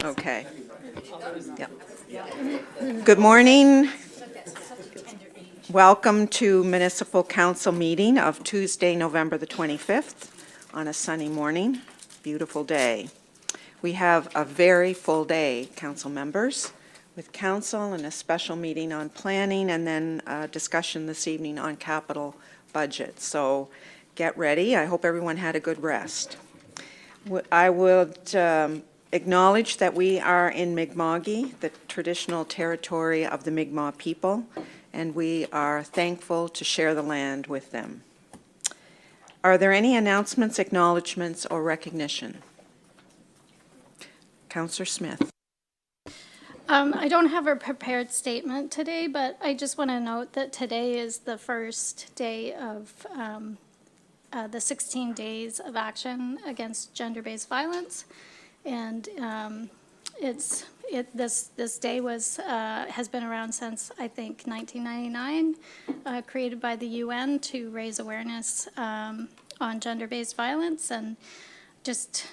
Okay. Yep. Good morning. Welcome to Municipal Council meeting of Tuesday, November the 25th on a sunny morning. Beautiful day. We have a very full day, council members, with council and a special meeting on planning and then a discussion this evening on capital budget. So get ready. I hope everyone had a good rest. I would acknowledge that we are in Mi'kma'ki, the traditional territory of the Mi'kmaq people, and we are thankful to share the land with them. Are there any announcements, acknowledgements, or recognition? Councillor Smith. I don't have a prepared statement today, but I just want to note that today is the first day of the 16 days of action against gender-based violence, and this day has been around since I think 1999, created by the UN to raise awareness on gender-based violence and just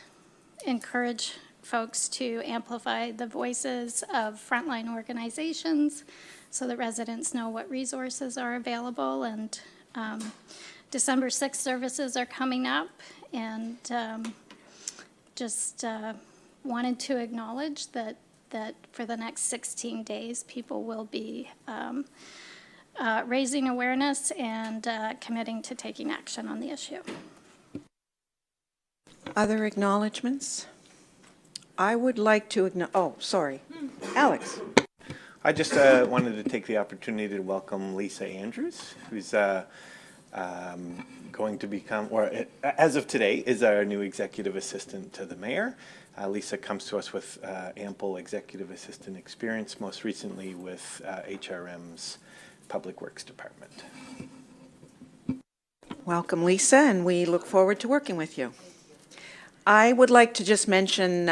encourage folks to amplify the voices of frontline organizations so that residents know what resources are available. And December 6th services are coming up, and just wanted to acknowledge that for the next 16 days, people will be raising awareness and committing to taking action on the issue. Other acknowledgements? I would like to Alex. I just wanted to take the opportunity to welcome Lisa Andrews, who's going to become, or as of today, is our new executive assistant to the mayor. Lisa comes to us with ample executive assistant experience, most recently with HRM's Public Works Department. Welcome, Lisa, and we look forward to working with you. I would like to just mention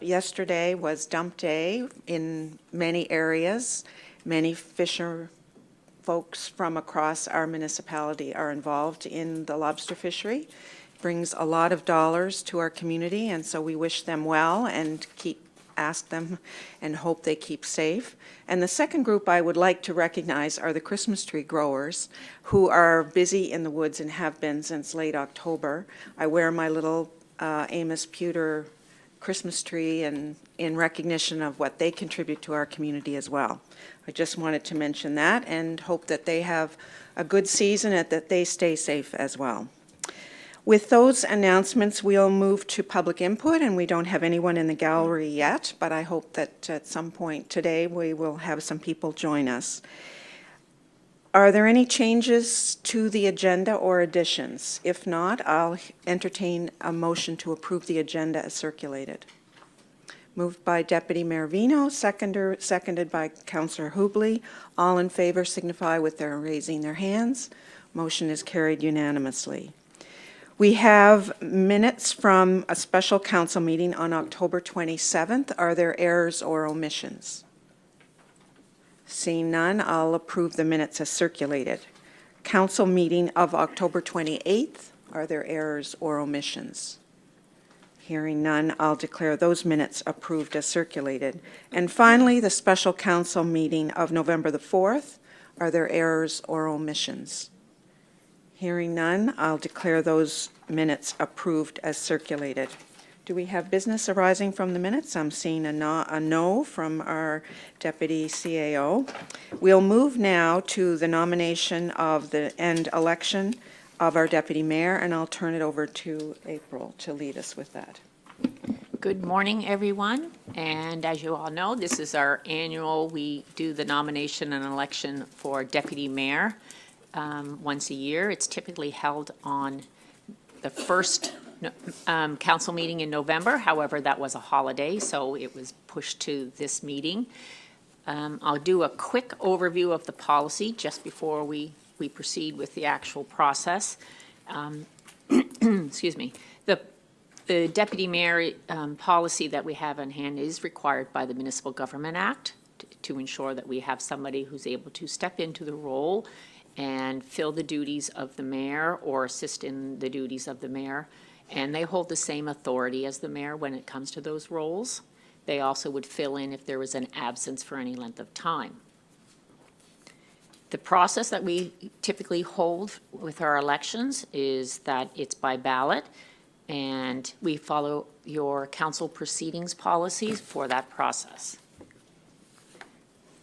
yesterday was dump day in many areas. Many fisher folks from across our municipality are involved in the lobster fishery. It brings a lot of dollars to our community, and so we wish them well and ask them and hope they keep safe. And the second group I would like to recognize are the Christmas tree growers who are busy in the woods and have been since late October. I wear my little Amos Pewter Christmas tree and in recognition of what they contribute to our community as well. I just wanted to mention that and hope that they have a good season and that they stay safe as well. With those announcements, we'll move to public input, and we don't have anyone in the gallery yet, but I hope that at some point today we will have some people join us. Are there any changes to the agenda or additions? If not, I'll entertain a motion to approve the agenda as circulated. Moved by Deputy Mayor Vino, seconded by Councillor Hubley. All in favor signify with their raising their hands. Motion is carried unanimously. We have minutes from a special council meeting on October 27th. Are there errors or omissions? Seeing none, I'll approve the minutes as circulated. Council meeting of October 28th. Are there errors or omissions? Hearing none, I'll declare those minutes approved as circulated. And finally, the special council meeting of November the 4th. Are there errors or omissions? Hearing none, I'll declare those minutes approved as circulated. Do we have business arising from the minutes? I'm seeing a no from our Deputy CAO. We'll move now to the nomination of and election of our Deputy Mayor, and I'll turn it over to April to lead us with that. Good morning, everyone. And as you all know, this is our annual, we do the nomination and election for Deputy Mayor once a year. It's typically held on the first council meeting in November. However, that was a holiday, so it was pushed to this meeting. I'll do a quick overview of the policy just before we proceed with the actual process. Excuse me. The Deputy Mayor policy that we have on hand is required by the Municipal Government Act to ensure that we have somebody who's able to step into the role and fill the duties of the mayor or assist in the duties of the mayor and they hold the same authority as the mayor when it comes to those roles. They also would fill in if there was an absence for any length of time. The process that we typically hold with our elections is that it's by ballot, and we follow your council proceedings policies for that process.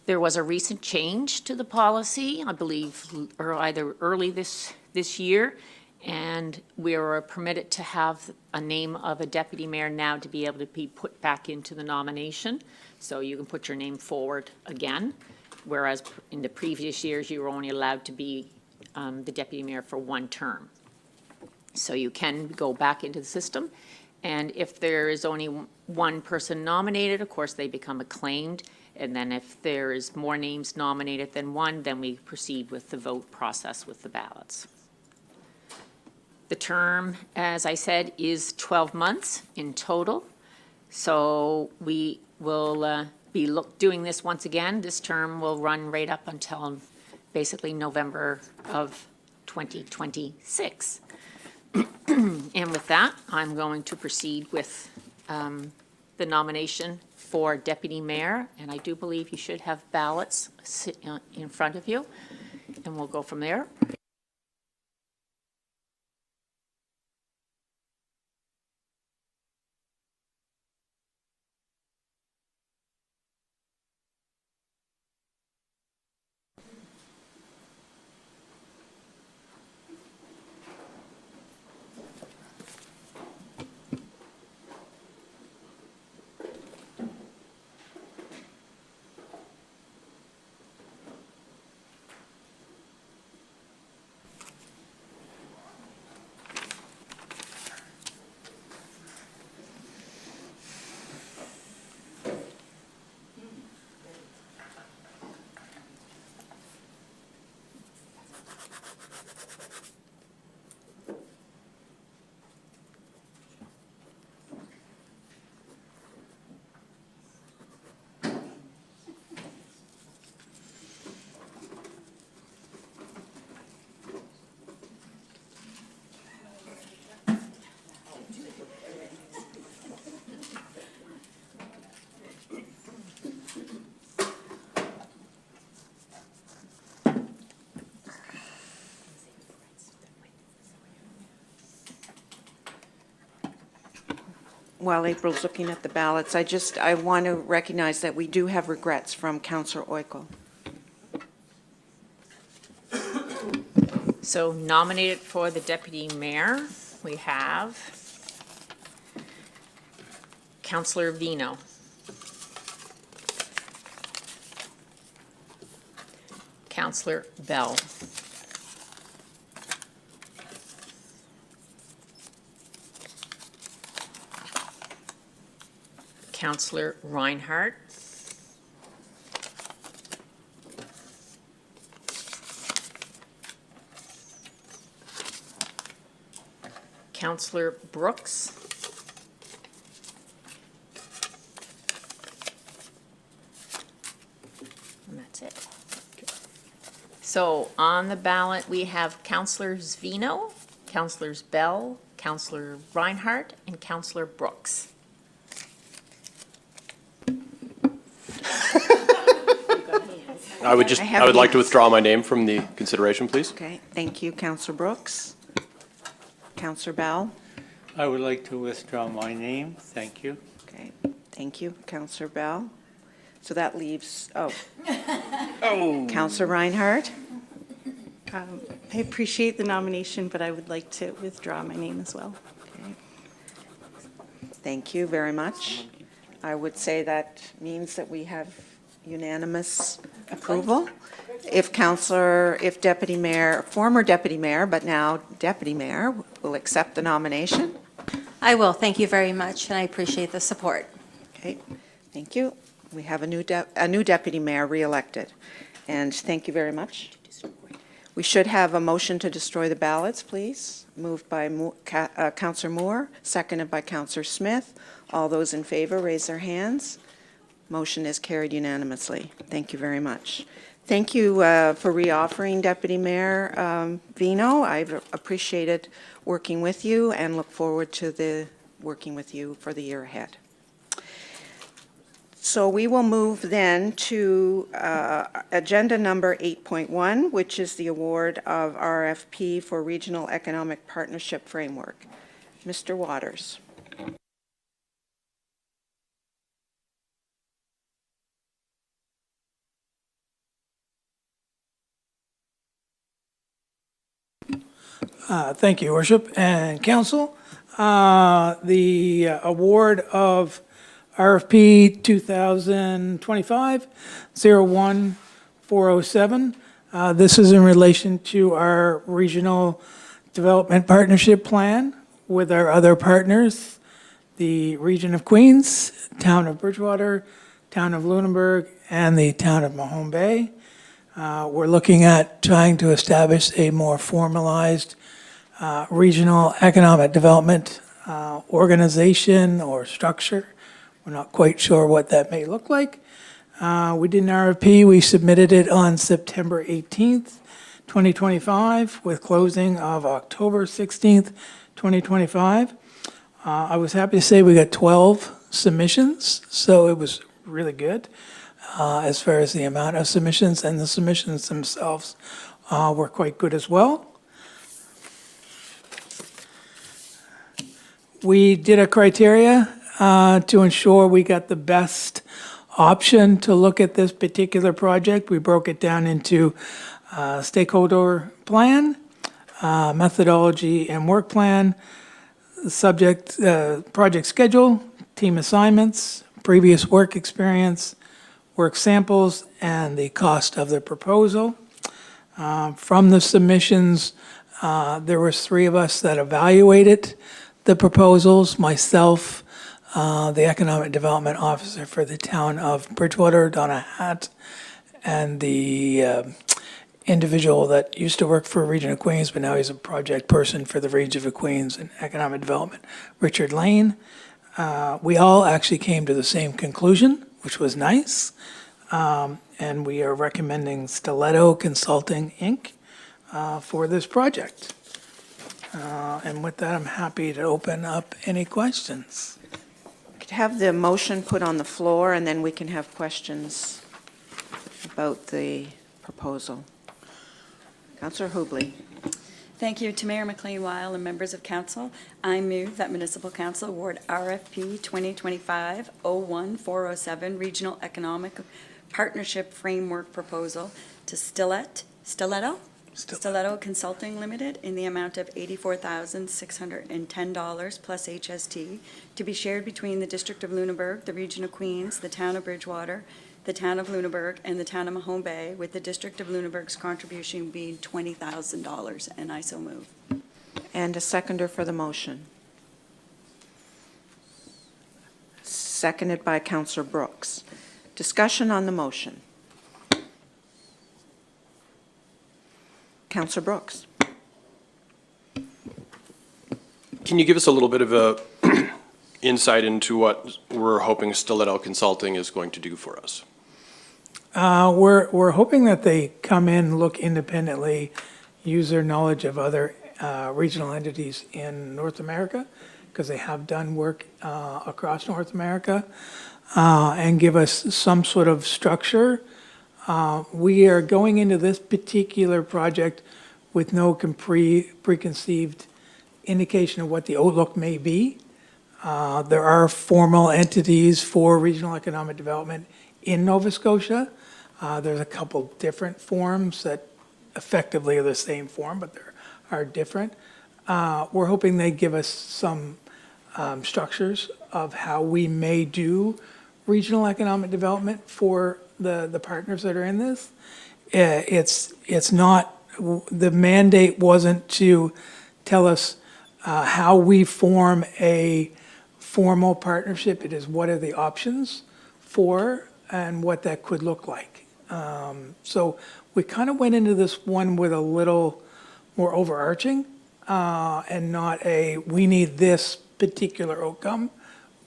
There was a recent change to the policy, I believe, or either early this year, and we are permitted to have a name of a deputy mayor now to be able to be put back into the nomination. So you can put your name forward again, whereas in the previous years, you were only allowed to be the deputy mayor for one term. So you can go back into the system, and if there is only one person nominated, of course, they become acclaimed. And then if there is more names nominated than one, then we proceed with the vote process with the ballots. The term, as I said, is 12 months in total. So we will be doing this once again. This term will run right up until basically November of 2026. And with that, I'm going to proceed with the nomination for deputy mayor, and I do believe you should have ballots in front of you, and we'll go from there. While April's looking at the ballots, I want to recognize that we do have regrets from Councillor Oikel. So nominated for the deputy mayor, we have Councillor Vino. Councillor Bell. Councillor Reinhardt. Councillor Brooks. And that's it. So on the ballot, we have Councillors Vino, Councillors Bell, Councillor Reinhardt, and Councillor Brooks. I would like to withdraw my name from the consideration, please. Okay, thank you, Councillor Brooks. Councillor Bell. I would like to withdraw my name. Thank you. Okay, thank you, Councillor Bell. So that leaves, Councillor Reinhardt. I appreciate the nomination, but I would like to withdraw my name as well. Okay. Thank you very much. I would say that means that we have unanimous approval. If Deputy Mayor, former Deputy Mayor, but now Deputy Mayor, will accept the nomination. I will. Thank you very much, and I appreciate the support. Okay, thank you. We have a new Deputy Mayor re-elected, and thank you very much. We should have a motion to destroy the ballots, please. Moved by Councillor Moore, seconded by Councillor Smith. All those in favor, raise their hands. Motion is carried unanimously. Thank you very much. Thank you for reoffering Deputy Mayor Vino. I've appreciated working with you and look forward to working with you for the year ahead. So we will move then to agenda number 8.1, which is the award of RFP for Regional Economic Partnership Framework. Mr. Waters. Thank you, Worship and Council. The award of RFP 2025-01407. This is in relation to our Regional Development Partnership Plan with our other partners, the Region of Queens, Town of Bridgewater, Town of Lunenburg, and the Town of Mahone Bay. We're looking at trying to establish a more formalized regional economic development organization or structure. We're not quite sure what that may look like. We did an RFP. We submitted it on September 18th, 2025, with closing of October 16th, 2025. I was happy to say we got 12 submissions, so it was really good as far as the amount of submissions, and the submissions themselves were quite good as well. We did a criteria to ensure we got the best option to look at this particular project. We broke it down into stakeholder plan, methodology and work plan, subject, project schedule, team assignments, previous work experience, work samples, and the cost of the proposal. From the submissions, there was 3 of us that evaluated the proposals, myself, the Economic Development Officer for the Town of Bridgewater, Donna Hatt, and the individual that used to work for Region of Queens, but now he's a project person for the Region of Queens and Economic Development, Richard Lane. We all actually came to the same conclusion, which was nice, and we are recommending Stiletto Consulting, Inc. For this project. And with that, I'm happy to open up any questions. Could have the motion put on the floor, and then we can have questions about the proposal. Councillor Hubley. Thank you to Mayor McLean-Weil and members of council. I move that Municipal Council award RFP 2025-01407 Regional Economic Partnership Framework Proposal to Stiletto Consulting Limited in the amount of $84,610 plus HST to be shared between the District of Lunenburg, the Region of Queens, the Town of Bridgewater, the Town of Lunenburg, and the Town of Mahone Bay, with the District of Lunenburg's contribution being $20,000, and I so move. And a seconder for the motion. Seconded by Councillor Brooks. Discussion on the motion. Councillor Brooks. Can you give us a little bit of a insight into what we're hoping Stiletto Consulting is going to do for us? We're hoping that they come in, look independently, use their knowledge of other regional entities in North America, because they have done work across North America, and give us some sort of structure. We are going into this particular project with no preconceived indication of what the outlook may be. There are formal entities for regional economic development in Nova Scotia. There's a couple different forms that effectively are the same form, but they are different. We're hoping they give us some structures of how we may do regional economic development for the partners that are in this. It's not, the mandate wasn't to tell us how we form a formal partnership. It is what are the options for and what that could look like. So we kind of went into this one with a little more overarching and not a, we need this particular outcome.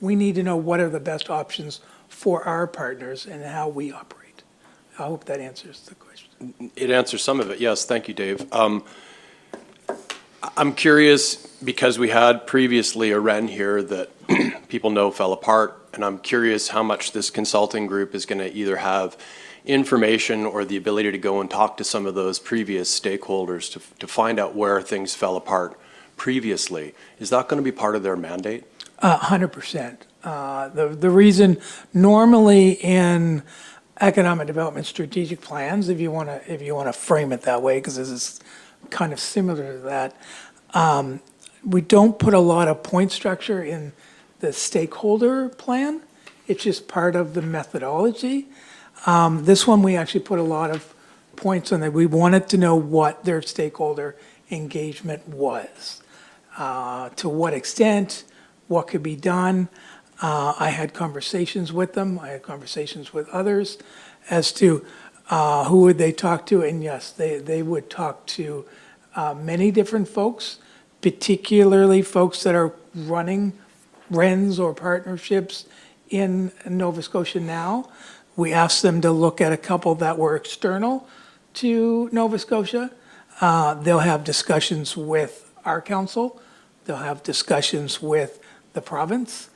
We need to know what are the best options for our partners and how we operate. I hope that answers the question. It answers some of it, yes. Thank you, Dave. I'm curious, because we had previously a REN here that people know fell apart, and I'm curious how much this consulting group is going to either have information or the ability to go and talk to some of those previous stakeholders to find out where things fell apart previously. Is that going to be part of their mandate? 100%. The reason normally in economic development strategic plans, if you want to frame it that way, because this is kind of similar to that, we don't put a lot of point structure in the stakeholder plan. It's just part of the methodology. This one, we actually put a lot of points on that. We wanted to know what their stakeholder engagement was, to what extent, what could be done. I had conversations with them. I had conversations with others as to who would they talk to. And yes, they would talk to many different folks, particularly folks that are running RENs or partnerships in Nova Scotia now. We asked them to look at a couple that were external to Nova Scotia. They'll have discussions with our council. They'll have discussions with the province.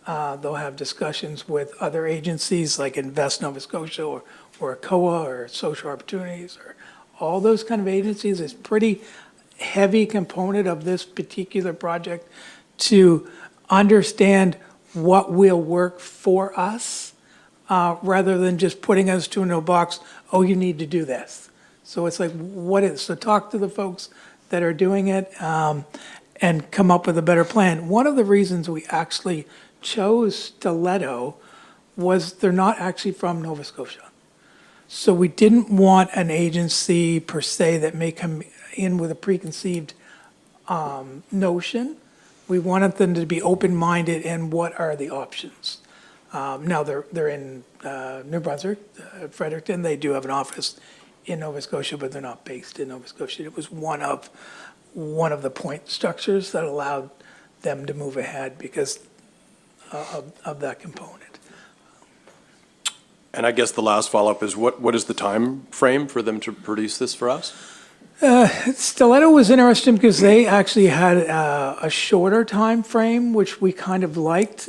They'll have discussions with other agencies like Invest Nova Scotia or COA or Social Opportunities or all those kind of agencies. It's pretty heavy component of this particular project to understand what will work for us rather than just putting us to a box, oh, you need to do this. So it's like, so talk to the folks that are doing it and come up with a better plan. One of the reasons we actually chose Stiletto was they're not actually from Nova Scotia. So we didn't want an agency per se that may come in with a preconceived notion. We wanted them to be open-minded and what are the options. Now they're in New Brunswick, Fredericton. They do have an office in Nova Scotia, but they're not based in Nova Scotia. It was one of the point structures that allowed them to move ahead because of that component. And I guess the last follow-up is what is the time frame for them to produce this for us? Stiletto was interesting because they actually had a shorter time frame, which we kind of liked.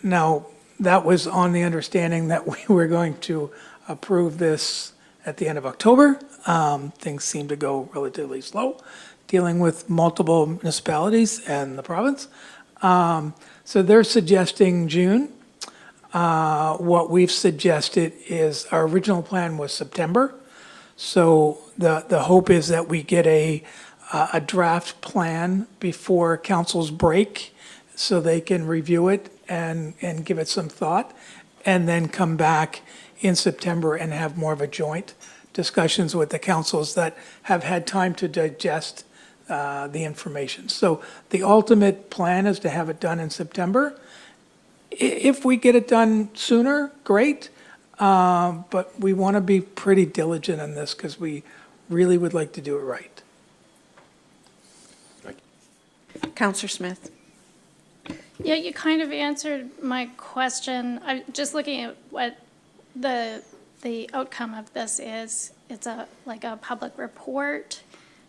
Now, that was on the understanding that we were going to approve this at the end of October. Things seem to go relatively slow, dealing with multiple municipalities and the province. So they're suggesting June. What we've suggested is our original plan was September. So the hope is that we get a draft plan before council's break so they can review it and give it some thought, and then come back in September and have more of a joint discussions with the councils that have had time to digest the information. So the ultimate plan is to have it done in September. If we get it done sooner, great. But we want to be pretty diligent on this because we really would like to do it right. Councillor Smith. Yeah, you kind of answered my question. I'm just looking at what the outcome of this is. It's like a public report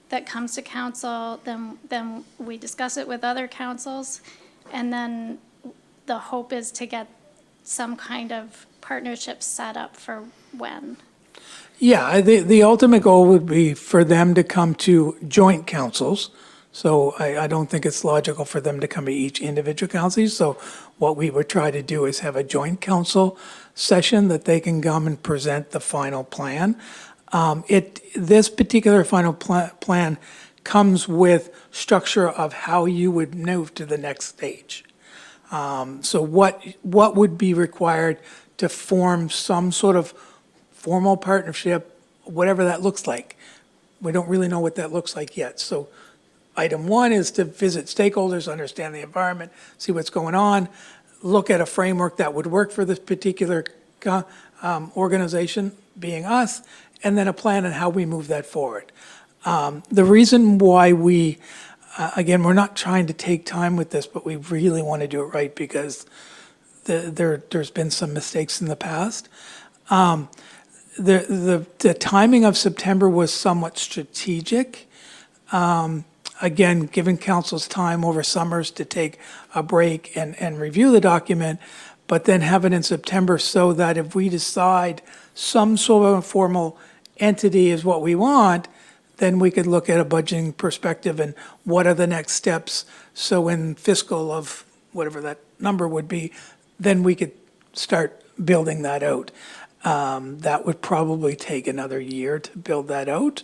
that comes to council, then we discuss it with other councils, and then the hope is to get some kind of partnership set up for when? Yeah, the ultimate goal would be for them to come to joint councils. So I don't think it's logical for them to come to each individual council. So what we would try to do is have a joint council session that they can come and present the final plan. This particular final plan comes with structure of how you would move to the next stage. So what would be required to form some sort of formal partnership, whatever that looks like. We don't really know what that looks like yet. So item one is to visit stakeholders, understand the environment, see what's going on, look at a framework that would work for this particular organization, being us, and then a plan on how we move that forward. The reason why we, again, we're not trying to take time with this, but we really want to do it right because there's been some mistakes in the past. the timing of September was somewhat strategic. Again, giving councils time over summers to take a break and review the document, but then have it in September so that if we decide some sort of formal entity is what we want, then we could look at a budgeting perspective and what are the next steps. So in fiscal of whatever that number would be, then we could start building that out. That would probably take another year to build that out.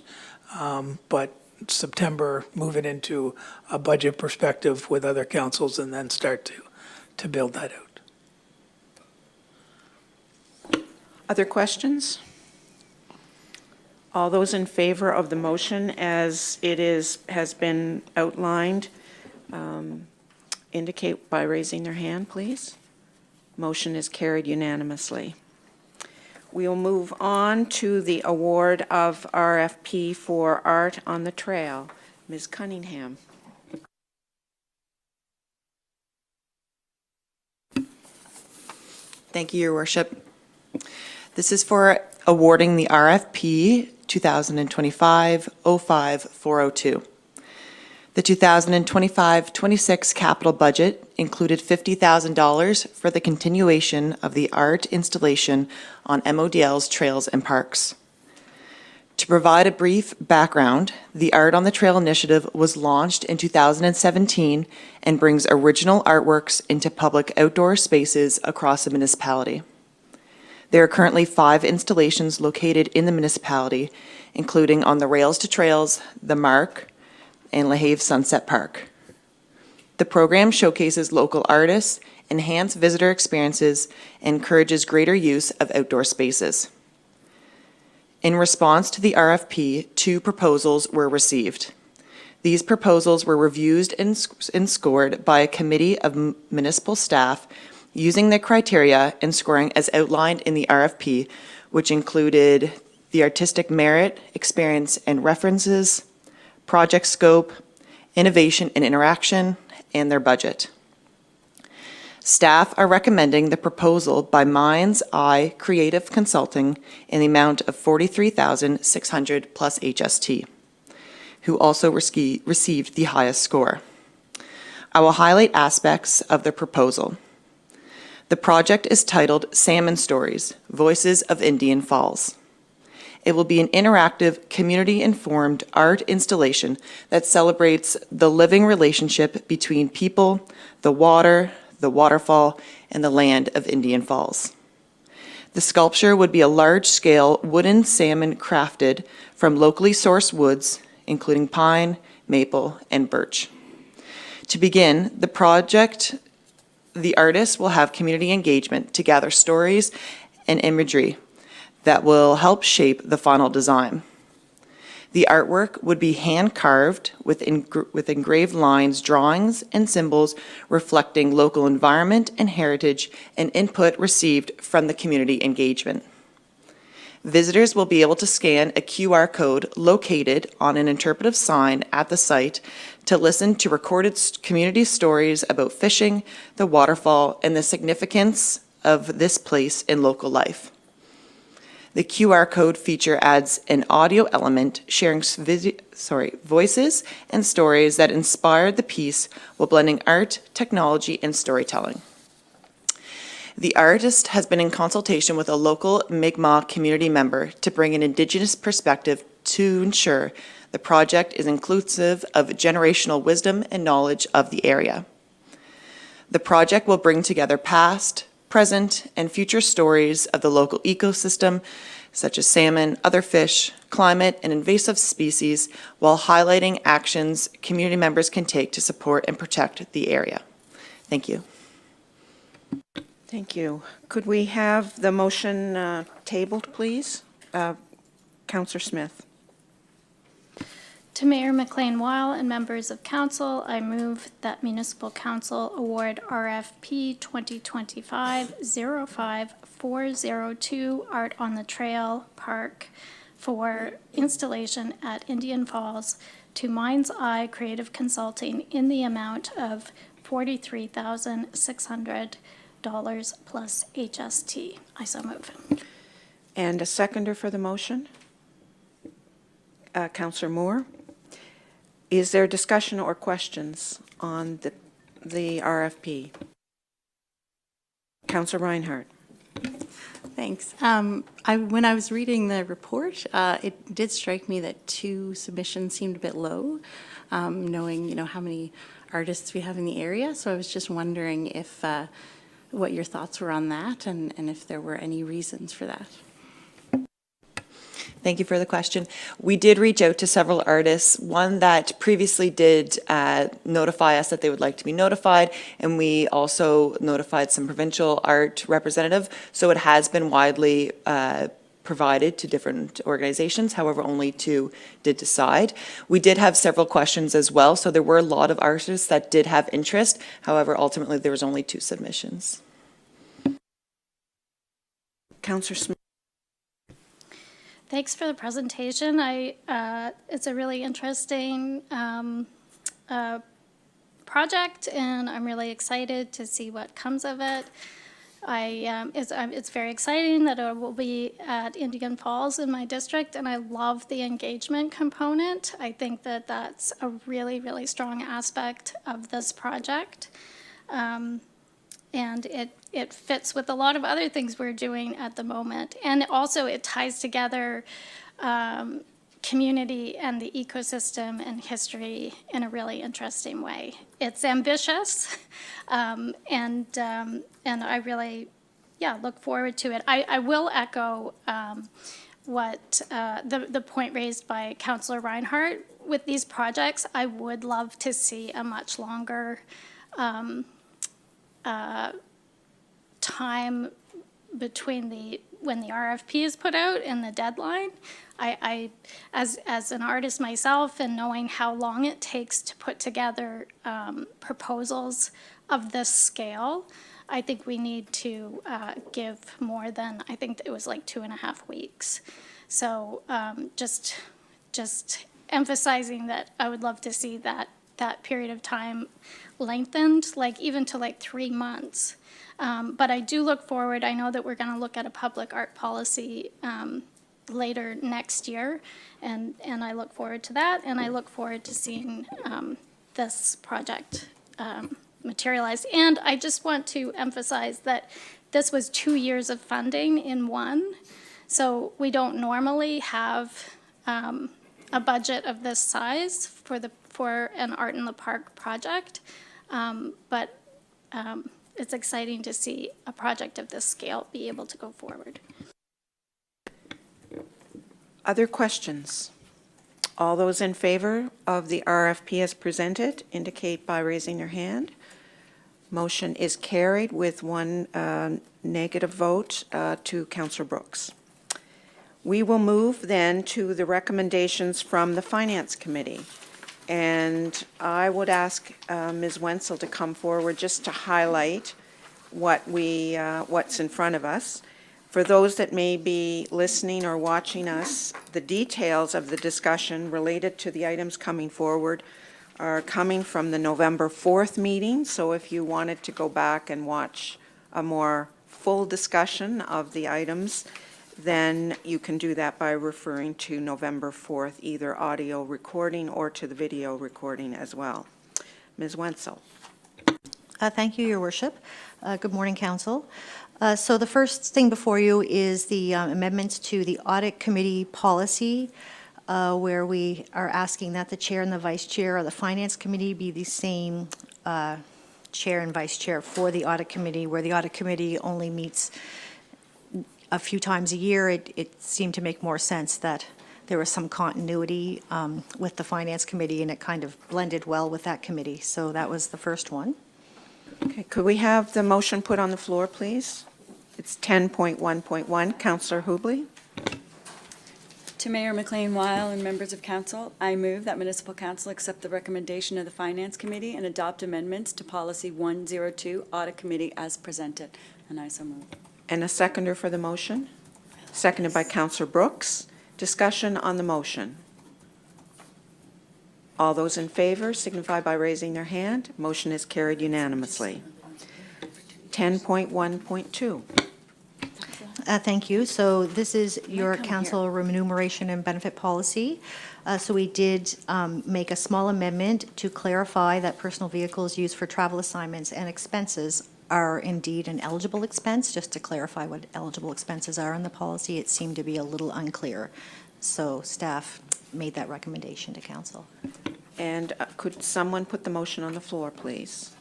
But September, move it into a budget perspective with other councils and then start to build that out. Other questions? All those in favor of the motion as it has been outlined, indicate by raising their hand, please. Motion is carried unanimously. We'll move on to the award of RFP for Art on the Trail. Ms. Cunningham. Thank you, Your Worship. This is for awarding the RFP 2025-05-402. The 2025-26 capital budget included $50,000 for the continuation of the art installation on MODL's trails and parks. To provide a brief background, the Art on the Trail initiative was launched in 2017 and brings original artworks into public outdoor spaces across the municipality. There are currently 5 installations located in the municipality, including on the Rails to Trails, the Mark, and LaHave Sunset Park. The program showcases local artists, enhances visitor experiences, and encourages greater use of outdoor spaces. In response to the RFP, 2 proposals were received. These proposals were reviewed and scored by a committee of municipal staff using the criteria and scoring as outlined in the RFP, which included the artistic merit, experience, and references, project scope, innovation and interaction, and their budget. Staff are recommending the proposal by Mind's Eye Creative Consulting in the amount of $43,600 plus HST, who also received the highest score. I will highlight aspects of the proposal. The project is titled Salmon Stories, Voices of Indian Falls. It will be an interactive, community-informed art installation that celebrates the living relationship between people, the water, the waterfall, and the land of Indian Falls. The sculpture would be a large-scale wooden salmon crafted from locally sourced woods, including pine, maple, and birch. To begin the project, the artist will have community engagement to gather stories and imagery that will help shape the final design. The artwork would be hand-carved with engraved lines, drawings, and symbols reflecting local environment and heritage and input received from the community engagement. Visitors will be able to scan a QR code located on an interpretive sign at the site to listen to recorded community stories about fishing, the waterfall, and the significance of this place in local life. The QR code feature adds an audio element sharing voices and stories that inspired the piece while blending art, technology, and storytelling. The artist has been in consultation with a local Mi'kmaq community member to bring an Indigenous perspective to ensure the project is inclusive of generational wisdom and knowledge of the area. The project will bring together past, present, and future stories of the local ecosystem, such as salmon, other fish, climate, and invasive species, while highlighting actions community members can take to support and protect the area. Thank you. Thank you. Could we have the motion tabled, please? Councillor Smith. To Mayor McLean-Weil and members of council, I move that Municipal Council award RFP 2025-05-402 Art on the Trail Park for installation at Indian Falls to Mind's Eye Creative Consulting in the amount of $43,600 plus HST. I so move. And a seconder for the motion? Councillor Moore. Is there discussion or questions on the RFP? Councillor Reinhardt. Thanks. When I was reading the report, it did strike me that 2 submissions seemed a bit low, knowing, how many artists we have in the area. So I was just wondering if, what your thoughts were on that and if there were any reasons for that. Thank you for the question. We did reach out to several artists, one that previously did notify us that they would like to be notified, and we also notified some provincial art representative. So it has been widely provided to different organizations, however, only 2 did decide. We did have several questions as well, so there were a lot of artists that did have interest. However, ultimately, there was only 2 submissions. Councillor Smith. Thanks for the presentation. It's a really interesting project, and I'm really excited to see what comes of it. It's very exciting that it will be at Indian Falls in my district, and I love the engagement component. I think that that's a really, really strong aspect of this project. And it fits with a lot of other things we're doing at the moment. And also it ties together community and the ecosystem and history in a really interesting way. It's ambitious, and I really, look forward to it. I will echo what the point raised by Councillor Reinhardt. With these projects, I would love to see a much longer time between when the RFP is put out and the deadline. As an artist myself, and knowing how long it takes to put together proposals of this scale, I think we need to give more than, I think it was like 2.5 weeks. So just emphasizing that I would love to see that period of time lengthened, like even to like 3 months. But I do look forward. I know that we're going to look at a public art policy later next year, and I look forward to that, and I look forward to seeing this project materialize. And I just want to emphasize that this was 2 years of funding in one, so we don't normally have a budget of this size for an Art in the Park project, but it's exciting to see a project of this scale be able to go forward. Other questions? All those in favor of the RFP as presented indicate by raising your hand. Motion is carried with 1 negative vote to Councillor Brooks. We will move then to the recommendations from the Finance Committee. And I would ask Ms. Wenzel to come forward just to highlight what's in front of us. For those that may be listening or watching us, the details of the discussion related to the items coming forward are coming from the November 4th meeting. So if you wanted to go back and watch a more full discussion of the items, then you can do that by referring to November 4th, either audio recording or to the video recording as well. Ms. Wenzel. Thank you, Your Worship. Good morning, Council. So the first thing before you is the amendments to the Audit Committee policy, where we are asking that the Chair and the Vice Chair of the Finance Committee be the same Chair and Vice Chair for the Audit Committee, where the Audit Committee only meets a few times a year. It seemed to make more sense that there was some continuity with the Finance Committee, and it kind of blended well with that committee. So that was the first one. Okay, could we have the motion put on the floor, please? It's 10.1.1. Councillor Hubley. To Mayor McLean-Weil and members of council, I move that Municipal Council accept the recommendation of the Finance Committee and adopt amendments to Policy 102, Audit Committee, as presented. And I so move. And a seconder for the motion? Seconded by Councillor Brooks. Discussion on the motion. All those in favor signify by raising their hand. Motion is carried unanimously. 10.1.2. Thank you. So this is your come council remuneration and benefit policy. So we did make a small amendment to clarify that personal vehicles used for travel assignments and expenses are indeed an eligible expense. Just to clarify what eligible expenses are in the policy, it seemed to be a little unclear. So staff made that recommendation to council. And could someone put the motion on the floor, please?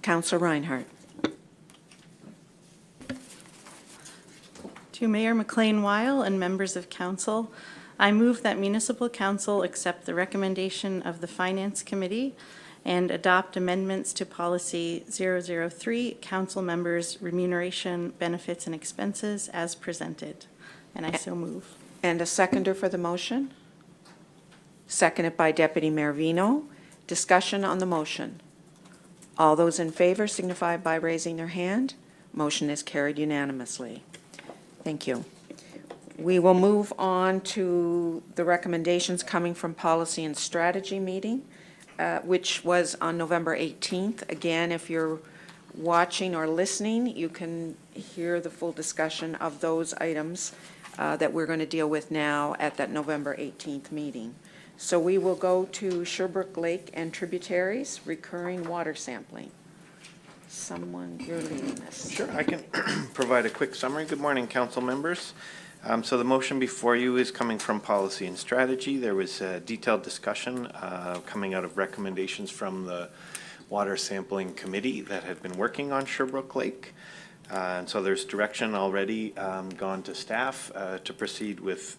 Councillor Reinhardt. To Mayor McLean-Weil and members of council, I move that municipal council accept the recommendation of the Finance Committee and adopt amendments to Policy 003, Council Members' Remuneration, Benefits, and Expenses as presented. And I so move. And a seconder for the motion? Seconded by Deputy Mayor Vino. Discussion on the motion. All those in favor signify by raising their hand. Motion is carried unanimously. Thank you. We will move on to the recommendations coming from Policy and Strategy meeting, which was on November 18th. Again, if you're watching or listening, you can hear the full discussion of those items that we're going to deal with now at that November 18th meeting. So we will go to Sherbrooke Lake and tributaries, recurring water sampling. Someone, you're leading this. Sure, I can provide a quick summary. Good morning, council members. So the motion before you is coming from Policy and Strategy. There was a detailed discussion coming out of recommendations from the Water Sampling Committee that had been working on Sherbrooke Lake. And so there's direction already gone to staff to proceed with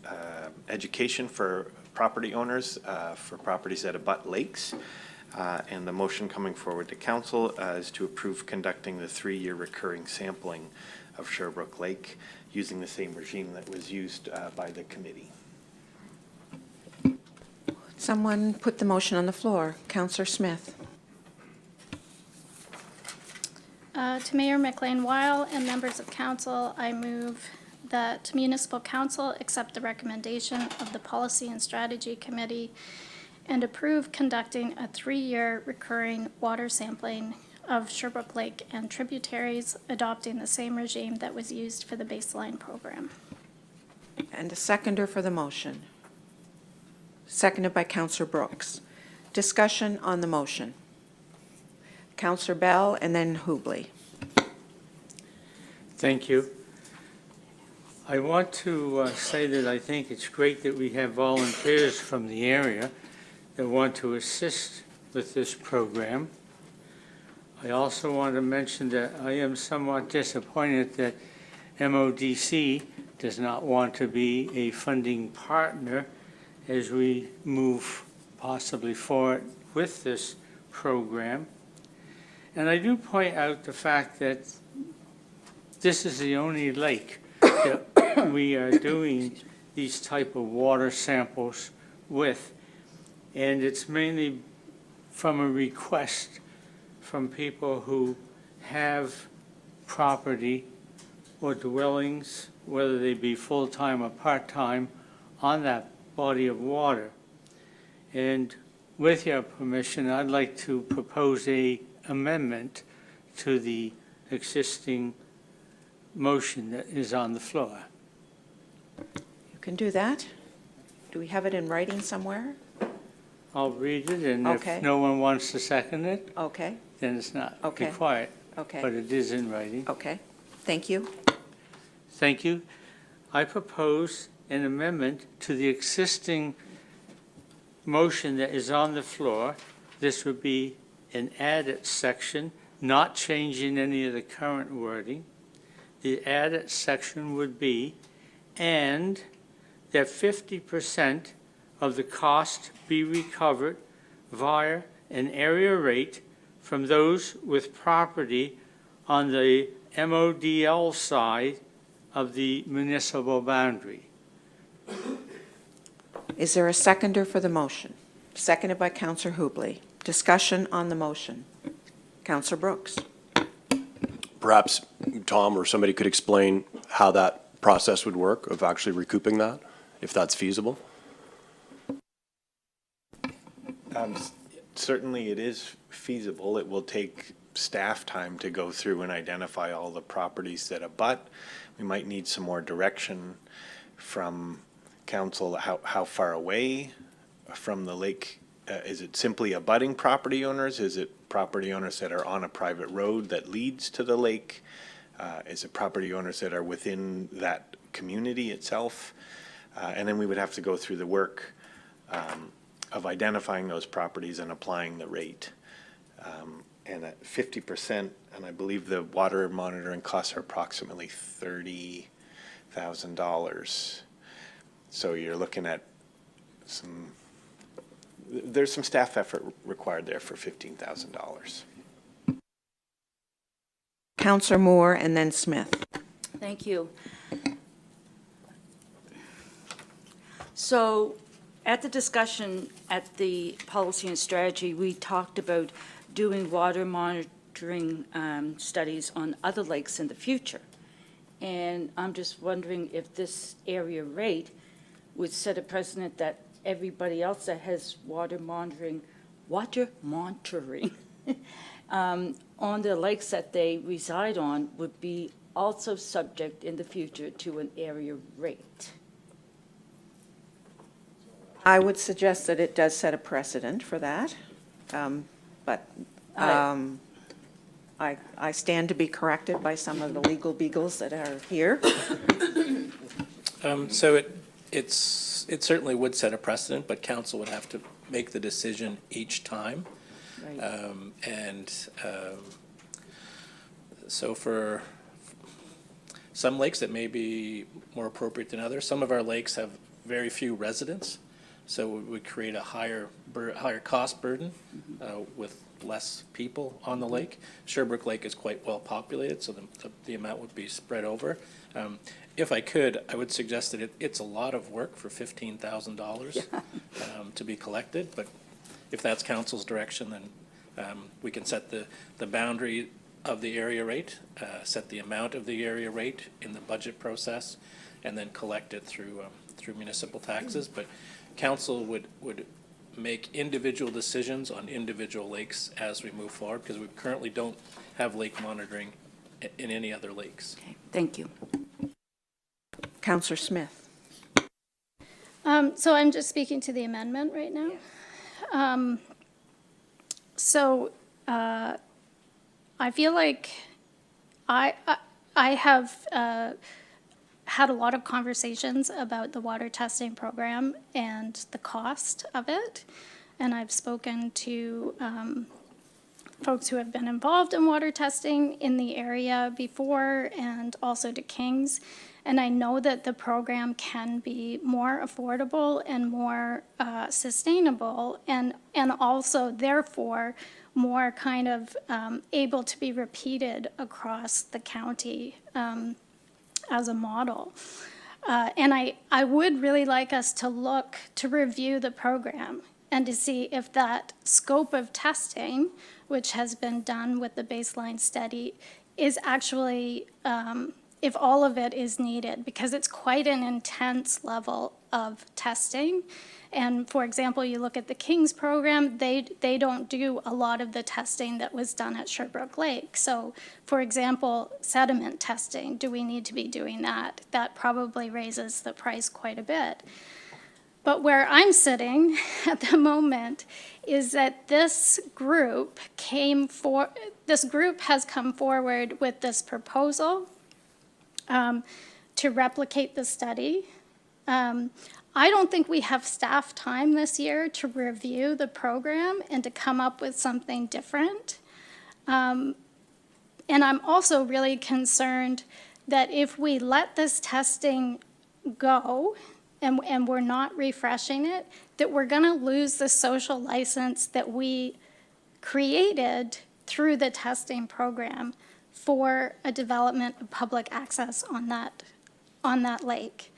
education for property owners for properties that abut lakes. And the motion coming forward to council is to approve conducting the 3-year recurring sampling of Sherbrooke Lake using the same regime that was used by the committee. Someone put the motion on the floor. Councillor Smith. To Mayor McLean-Weil and members of council, I move that municipal council accept the recommendation of the Policy and Strategy Committee and approve conducting a 3-year recurring water sampling of Sherbrooke Lake and tributaries, adopting the same regime that was used for the baseline program. And a seconder for the motion. Seconded by Councillor Brooks. Discussion on the motion. Councillor Bell and then Hubley. Thank you. I want to say that I think it's great that we have volunteers from the area that want to assist with this program. I also want to mention that I am somewhat disappointed that MODC does not want to be a funding partner as we move possibly forward with this program. And I do point out the fact that this is the only lake that we are doing these type of water samples with. And it's mainly from a request from people who have property or dwellings, whether they be full-time or part-time, on that body of water. And with your permission, I'd like to propose an amendment to the existing motion that is on the floor. You can do that. Do we have it in writing somewhere? I'll read it, and Okay. if no one wants to second it, Okay, then it's not Okay. required. okay, But it is in writing. okay. Thank you. Thank you. I propose an amendment to the existing motion that is on the floor. This would be an added section, not changing any of the current wording. The added section would be, and that 50% of the cost be recovered via an area rate from those with property on the MODL side of the municipal boundary. Is there a seconder for the motion? Seconded by Councillor Hubley. Discussion on the motion. Councillor Brooks. Perhaps Tom or somebody could explain how that process would work of actually recouping that, if that's feasible? Certainly it is feasible. It will take staff time to go through and identify all the properties that abut. We might need some more direction from council, how far away from the lake. Is it simply abutting property owners? Is it property owners that are on a private road that leads to the lake? Is it property owners that are within that community itself? And then we would have to go through the work of identifying those properties and applying the rate. And at 50%, and I believe the water monitoring costs are approximately $30,000. So you're looking at there's some staff effort required there for $15,000. Councillor Moore and then Smith. Thank you. So at the discussion at the policy and strategy, we talked about doing water monitoring studies on other lakes in the future. And I'm just wondering if this area rate would set a precedent that everybody else that has water monitoring on the lakes that they reside on would be also subject in the future to an area rate. I would suggest that it does set a precedent for that, but I stand to be corrected by some of the legal beagles that are here. So it certainly would set a precedent, but council would have to make the decision each time. Right. So for some lakes, it may be more appropriate than others. Some of our lakes have very few residents, so it would create a higher cost burden with less people on the lake. Sherbrooke Lake is quite well populated, so the amount would be spread over. If I could, I would suggest that it's a lot of work for $15,000 to be collected, but if that's council's direction, then we can set the boundary of the area rate, set the amount of the area rate in the budget process, and then collect it through municipal taxes. But council would make individual decisions on individual lakes as we move forward, because we currently don't have lake monitoring in any other lakes. Okay, thank you. Councillor Smith. So I'm just speaking to the amendment right now. I feel like I have had a lot of conversations about the water testing program and the cost of it. And I've spoken to folks who have been involved in water testing in the area before, and also to Kings. And I know that the program can be more affordable and more sustainable, and also therefore more kind of able to be repeated across the county as a model. And I would really like us to review the program and to see if that scope of testing, which has been done with the baseline study, is actually, if all of it is needed, because it's quite an intense level of testing. And for example, you look at the Kings program, they don't do a lot of the testing that was done at Sherbrooke Lake. So for example, sediment testing, do we need to be doing that? That probably raises the price quite a bit. But where I'm sitting at the moment is that this group has come forward with this proposal to replicate the study. I don't think we have staff time this year to review the program and to come up with something different. And I'm also really concerned that if we let this testing go and we're not refreshing it, that we're going to lose the social license that we created through the testing program for a development of public access on that lake.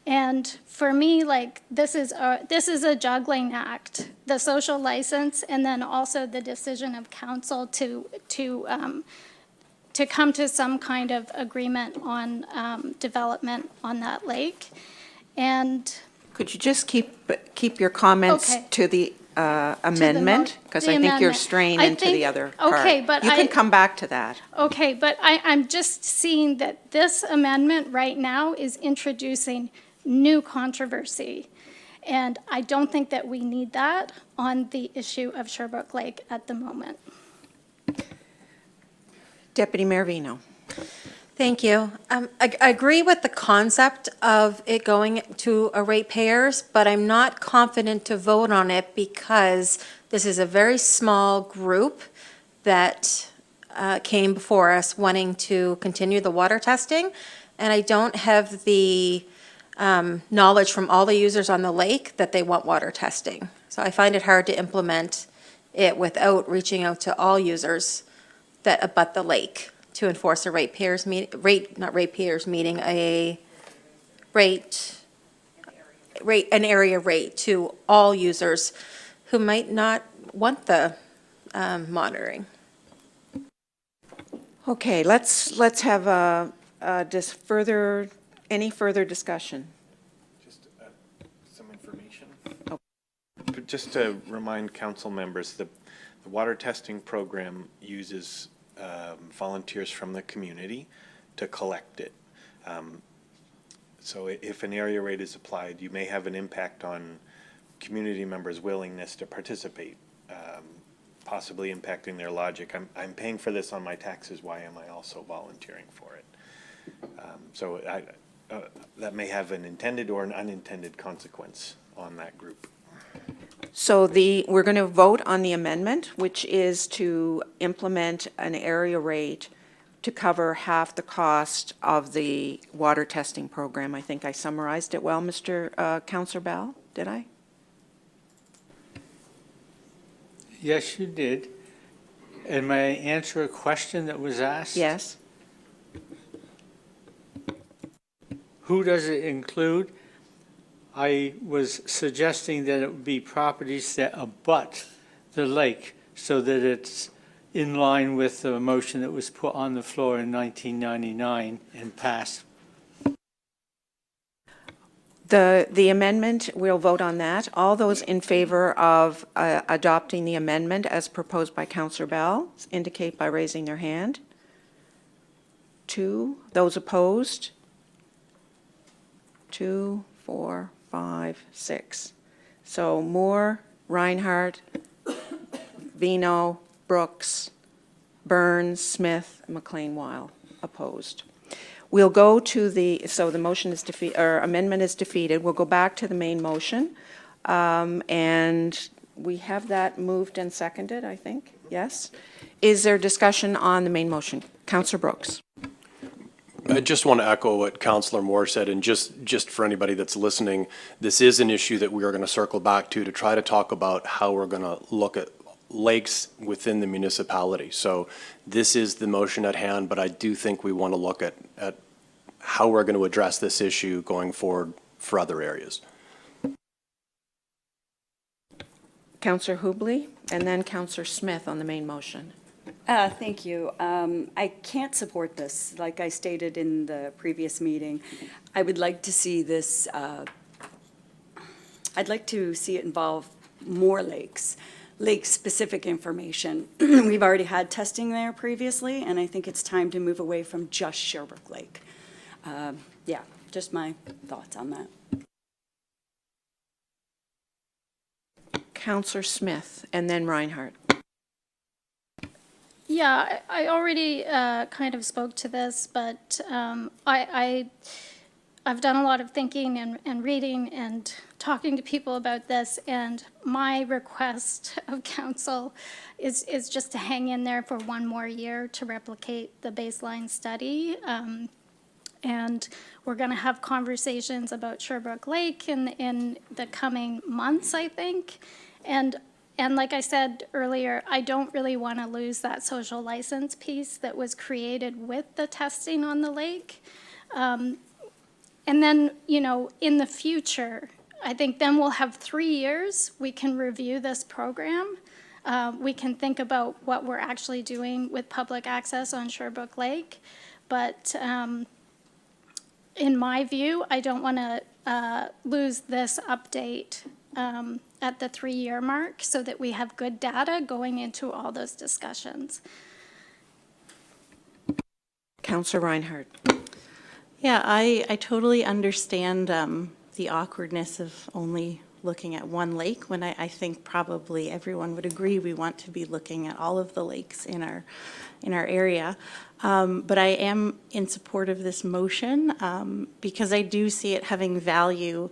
And for me, like, this is a juggling act, the social license, and then also the decision of council to come to some kind of agreement on development on that lake. And could you just keep your comments Okay. to the amendment? Because the I think you're amendment. straying I into the think- other part. okay, but You can I- come back to that. Okay, but I'm just seeing that this amendment right now is introducing new controversy. And I don't think that we need that on the issue of Sherbrooke Lake at the moment. Deputy Mayor Vino. Thank you. I agree with the concept of it going to a ratepayers, but I'm not confident to vote on it because this is a very small group that came before us wanting to continue the water testing, and I don't have the knowledge from all the users on the lake that they want water testing. So I find it hard to implement it without reaching out to all users that abut the lake to enforce a ratepayers meeting, an area rate to all users who might not want the monitoring. Okay, let's have any further discussion? Just some information. Just to remind council members, the water testing program uses volunteers from the community to collect it. So if an area rate is applied, you may have an impact on community members' willingness to participate, possibly impacting their logic. I'm paying for this on my taxes, why am I also volunteering for it? So that may have an intended or an unintended consequence on that group. So we're going to vote on the amendment, which is to implement an area rate to cover half the cost of the water testing program. I think I summarized it well, Councillor Bell, did I? Yes, you did. And may I answer a question that was asked? Yes. Who does it include? I was suggesting that it would be properties that abut the lake so that it's in line with the motion that was put on the floor in 1999 and passed. The amendment, we'll vote on that. All those in favor of adopting the amendment as proposed by Councillor Bell indicate by raising their hand. 2. Those opposed? 2, 4, 5, 6. So Moore, Reinhardt, Vino, Brooks, Burns, Smith, McLean-Weil opposed. We'll go to so the motion is amendment is defeated. We'll go back to the main motion. And we have that moved and seconded, I think. Yes? Is there discussion on the main motion? Councillor Brooks. I just want to echo what Councillor Moore said, and just for anybody that's listening, this is an issue that we are going to circle back to try to talk about how we're going to look at lakes within the municipality. So this is the motion at hand, but I do think we want to look at how we're going to address this issue going forward for other areas. Councillor Hubley, and then Councillor Smith on the main motion. Thank you. I can't support this. Like I stated in the previous meeting, I would like to see this, I'd like to see it involve more lakes, lake-specific information. We've already had testing there previously, and I think it's time to move away from just Sherbrooke Lake. Yeah, just my thoughts on that. Councillor Smith, and then Reinhardt. Yeah, I already kind of spoke to this, but I've done a lot of thinking and reading and talking to people about this, and my request of council is just to hang in there for one more year to replicate the baseline study. And we're going to have conversations about Sherbrooke Lake in the coming months, I think. And like I said earlier, I don't really want to lose that social license piece that was created with the testing on the lake. And then, you know, in the future, I think then we'll have 3 years. We can review this program. We can think about what we're actually doing with public access on Sherbrooke Lake. But in my view, I don't want to lose this update at the 3-year mark so that we have good data going into all those discussions. Councillor Reinhardt. Yeah, I totally understand the awkwardness of only looking at one lake when I think probably everyone would agree we want to be looking at all of the lakes in our area. But I am in support of this motion because I do see it having value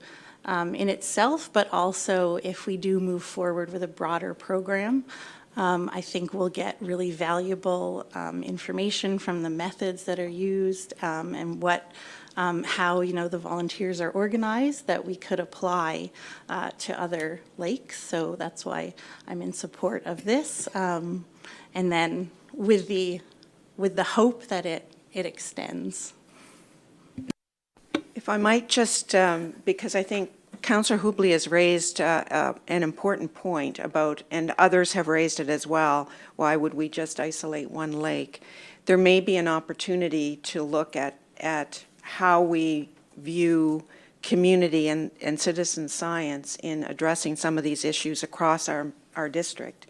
in itself, but also if we do move forward with a broader program, I think we'll get really valuable information from the methods that are used and how the volunteers are organized that we could apply to other lakes. So that's why I'm in support of this, and then with the hope that it extends. If I might just, because I think Councillor Hubley has raised an important point about, and others have raised it as well, why would we just isolate one lake? There may be an opportunity to look at how we view community and citizen science in addressing some of these issues across our district.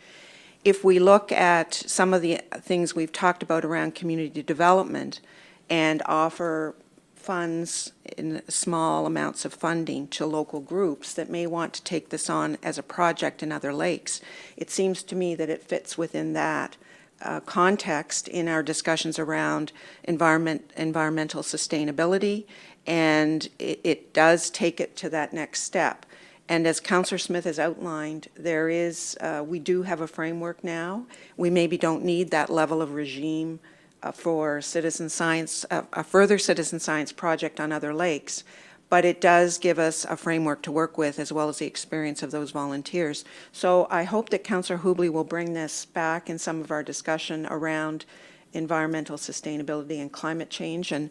If we look at some of the things we've talked about around community development and offer funds in small amounts of funding to local groups that may want to take this on as a project in other lakes, it seems to me that it fits within that context in our discussions around environmental sustainability, and it does take it to that next step. And as Councillor Smith has outlined, we do have a framework now. We maybe don't need that level of regime for citizen science, a further citizen science project on other lakes, but it does give us a framework to work with as well as the experience of those volunteers. So I hope that Councillor Hubley will bring this back in some of our discussion around environmental sustainability and climate change and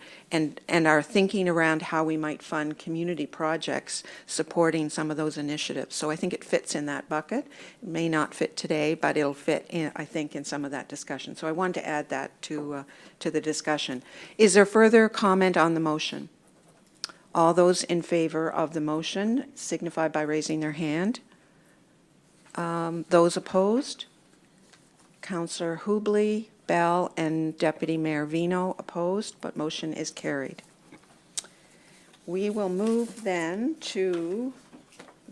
our thinking around how we might fund community projects supporting some of those initiatives. So I think it fits in that bucket. It may not fit today, but it'll fit in, I think, in some of that discussion. So I wanted to add that to the discussion. Is there further comment on the motion? All those in favor of the motion signify by raising their hand. Those opposed? Councillor Hubley, Bell, and Deputy Mayor Vino opposed, but motion is carried. We will move then to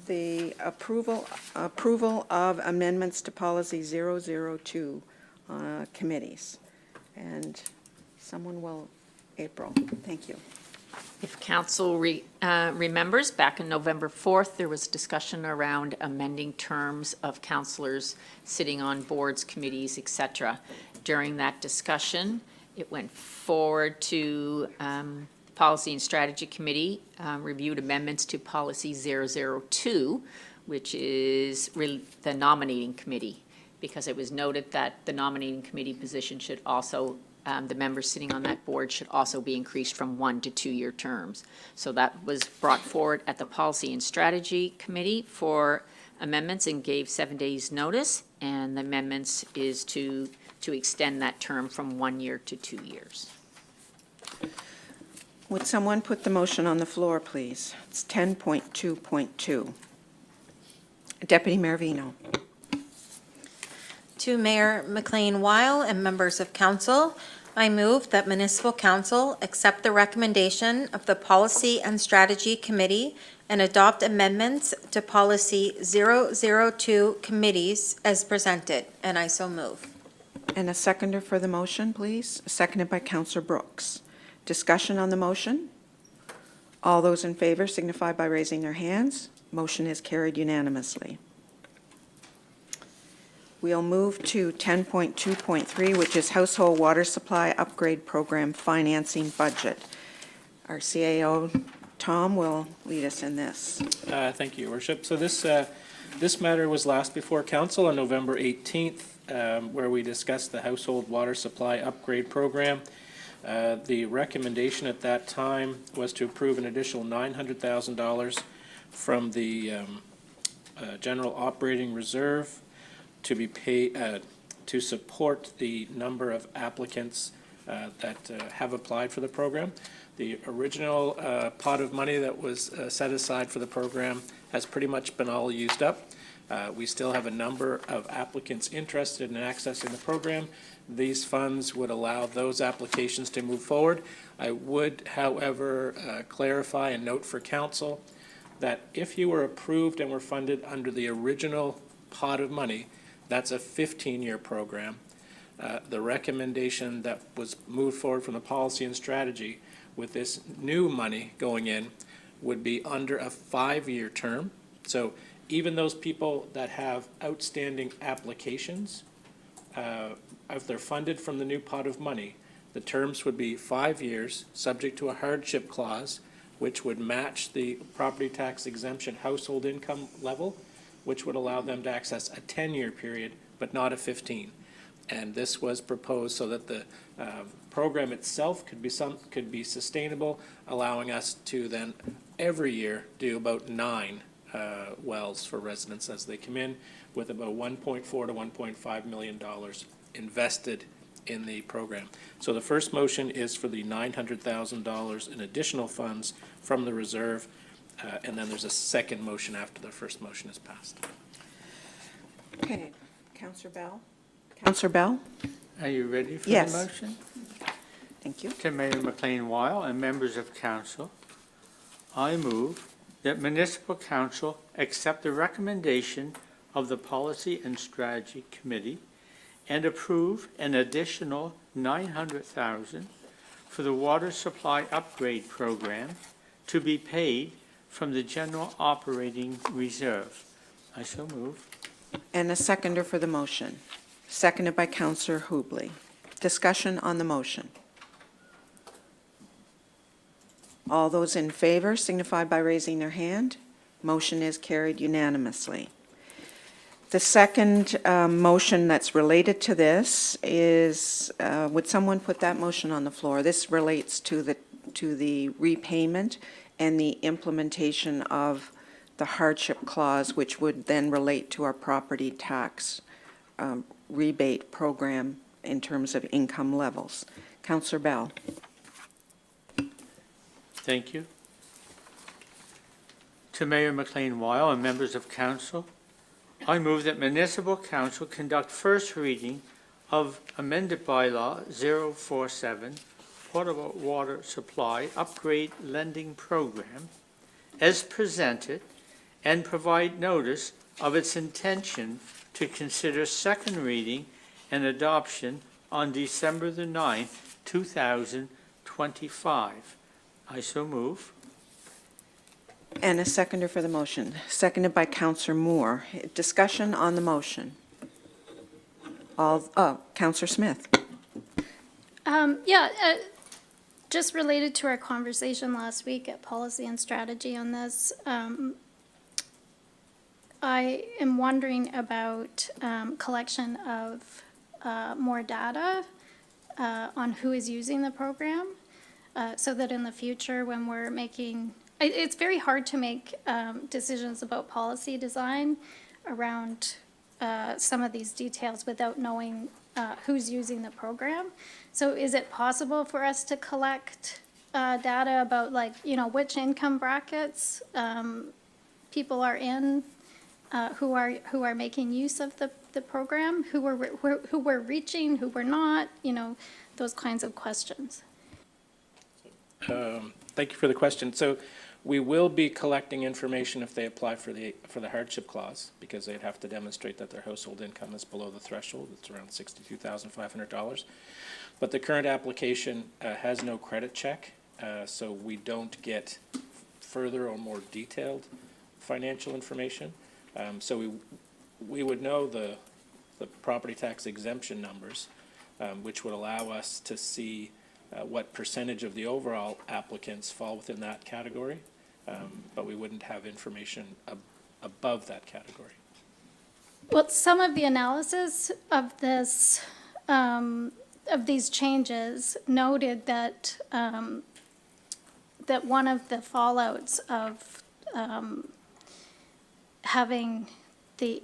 the approval of amendments to policy 002 committees. And someone will, April, thank you. If council remembers, back on November 4th, there was discussion around amending terms of councillors sitting on boards, committees, etc. During that discussion, it went forward to Policy and Strategy Committee, reviewed amendments to Policy 002, which is the nominating committee, because it was noted that the nominating committee position should also the members sitting on that board should also be increased from 1 to 2 year terms. So that was brought forward at the Policy and Strategy Committee for amendments and gave 7 days notice, and the amendments is to extend that term from 1 year to 2 years. Would someone put the motion on the floor, please? It's 10.2.2. Deputy Mayor Vino. To Mayor McLean-Weil and members of council, I move that Municipal Council accept the recommendation of the Policy and Strategy Committee and adopt amendments to Policy 002 committees as presented, and I so move. And a seconder for the motion, please. Seconded by Councillor Brooks. Discussion on the motion? All those in favor signify by raising their hands. Motion is carried unanimously. We'll move to 10.2.3, which is Household Water Supply Upgrade Program Financing Budget. Our CAO, Tom, will lead us in this. Thank you, Your Worship. So this matter was last before council on November 18th, where we discussed the Household Water Supply Upgrade Program. The recommendation at that time was to approve an additional $900,000 from the General Operating Reserve to be paid to support the number of applicants that have applied for the program. The original pot of money that was set aside for the program has pretty much been all used up. We still have a number of applicants interested in accessing the program. These funds would allow those applications to move forward. I would, however, clarify and note for council that if you were approved and were funded under the original pot of money, that's a 15-year program. The recommendation that was moved forward from the policy and strategy with this new money going in would be under a 5-year term. So even those people that have outstanding applications, if they're funded from the new pot of money, the terms would be 5 years, subject to a hardship clause, which would match the property tax exemption household income level, which would allow them to access a 10-year period, but not a 15. And this was proposed so that the program itself could be sustainable, allowing us to then every year do about 9 wells for residents as they come in, with about $1.4 to $1.5 million invested in the program. So the first motion is for the $900,000 in additional funds from the reserve, and then there's a second motion after the first motion is passed. Okay, Councillor Bell? Councillor Bell? Are you ready for Yes. the motion? Thank you. To Mayor McLean-Weil and members of council, I move that Municipal Council accept the recommendation of the Policy and Strategy Committee and approve an additional $900,000 for the water supply upgrade program to be paid from the General Operating Reserve. I so move. And a seconder for the motion. Seconded by Councillor Hubley. Discussion on the motion. All those in favor signify by raising their hand. Motion is carried unanimously. The second motion that's related to this is, would someone put that motion on the floor? This relates to the repayment and the implementation of the hardship clause, which would then relate to our property tax rebate program in terms of income levels. Councillor Bell. Thank you. To Mayor McLean-Weil and members of council, I move that Municipal Council conduct first reading of amended bylaw 047, Portable Water Supply Upgrade Lending Program, as presented, and provide notice of its intention to consider second reading and adoption on December the 9th, 2025. I so move. And a seconder for the motion, seconded by Councillor Moore. Discussion on the motion. Councillor Smith. Just related to our conversation last week at Policy and Strategy on this, I am wondering about collection of more data on who is using the program, so that in the future when we're making, it's very hard to make decisions about policy design around some of these details without knowing who's using the program. So is it possible for us to collect data about, like, which income brackets people are in, who are making use of the program, who we're reaching, who we're not, those kinds of questions? Thank you for the question. So we will be collecting information if they apply for the hardship clause, because they'd have to demonstrate that their household income is below the threshold. It's around $62,500. But the current application has no credit check, so we don't get further or more detailed financial information. So we would know the property tax exemption numbers, which would allow us to see what percentage of the overall applicants fall within that category, but we wouldn't have information above that category. Well, some of the analysis of this, of these changes noted that that one of the fallouts of having the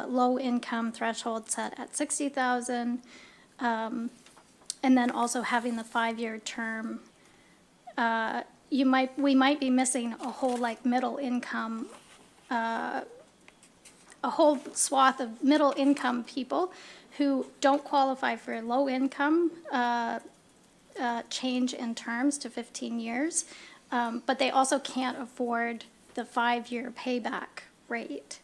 low income threshold set at 60,000 and then also having the 5-year term, we might be missing a whole like middle income, a whole swath of middle income people who don't qualify for a low income change in terms to 15 years, but they also can't afford the 5-year payback rate.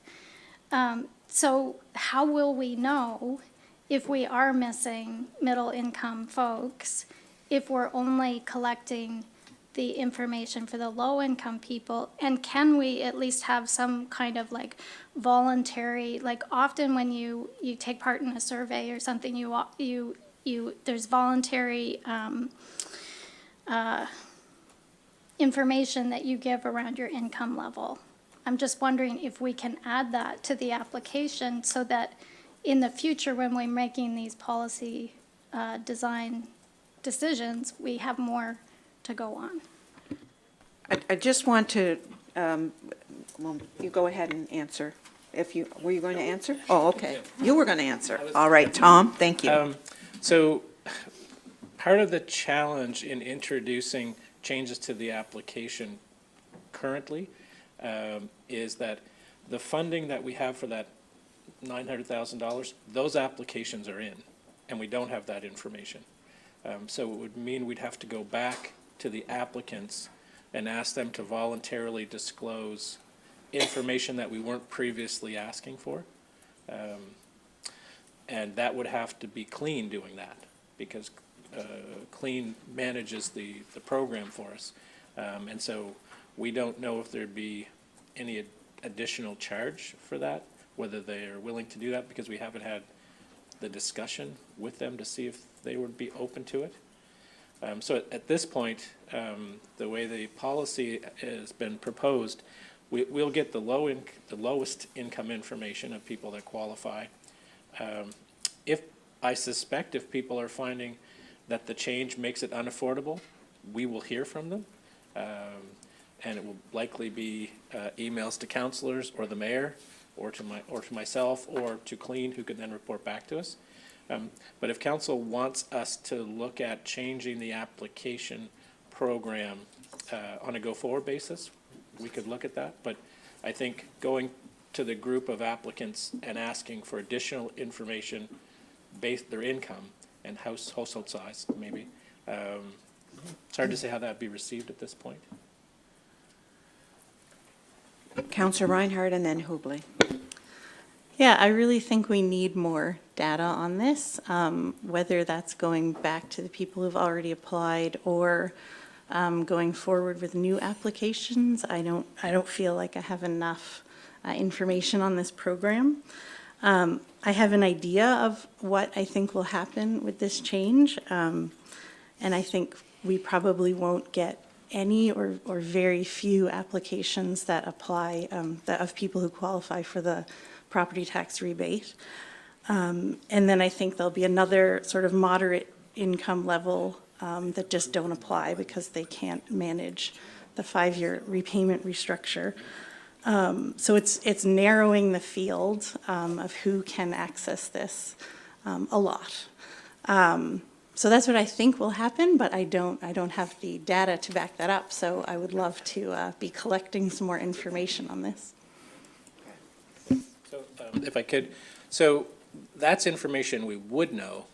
So how will we know if we are missing middle income folks, if we're only collecting the information for the low income people? And can we at least have some kind of like voluntary, like often when you take part in a survey or something, there's voluntary information that you give around your income level. I'm just wondering if we can add that to the application so that in the future, when we're making these policy design decisions, we have more to go on. I just want to, well, you go ahead and answer. Were you going to answer? Oh, okay. You were going to answer. All right, Tom, thank you. So part of the challenge in introducing changes to the application currently is that the funding that we have for that $900,000, those applications are in, and we don't have that information. So it would mean we'd have to go back to the applicants and ask them to voluntarily disclose information that we weren't previously asking for. And that would have to be Clean doing that, because Clean manages the program for us. And so we don't know if there'd be any additional charge for that, whether they are willing to do that, because we haven't had the discussion with them to see if they would be open to it. So at this point, the way the policy has been proposed, we'll get the lowest income information of people that qualify. I suspect if people are finding that the change makes it unaffordable, we will hear from them. And it will likely be emails to councillors or the mayor or to myself or to Clean, who could then report back to us. But if council wants us to look at changing the application program on a go-forward basis, we could look at that. But I think going to the group of applicants and asking for additional information based their income and household size, maybe, it's hard to say how that would be received at this point. Councillor Reinhardt and then Hubley. Yeah, I really think we need more data on this, whether that's going back to the people who've already applied or going forward with new applications. I don't feel like I have enough information on this program. I have an idea of what I think will happen with this change, and I think we probably won't get any or very few applications that apply, of people who qualify for the property tax rebate. And then I think there'll be another sort of moderate income level that just don't apply because they can't manage the 5-year repayment restructure. So it's narrowing the field of who can access this a lot. So that's what I think will happen, but I don't have the data to back that up. So I would love to be collecting some more information on this. So if I could, so that's information we would know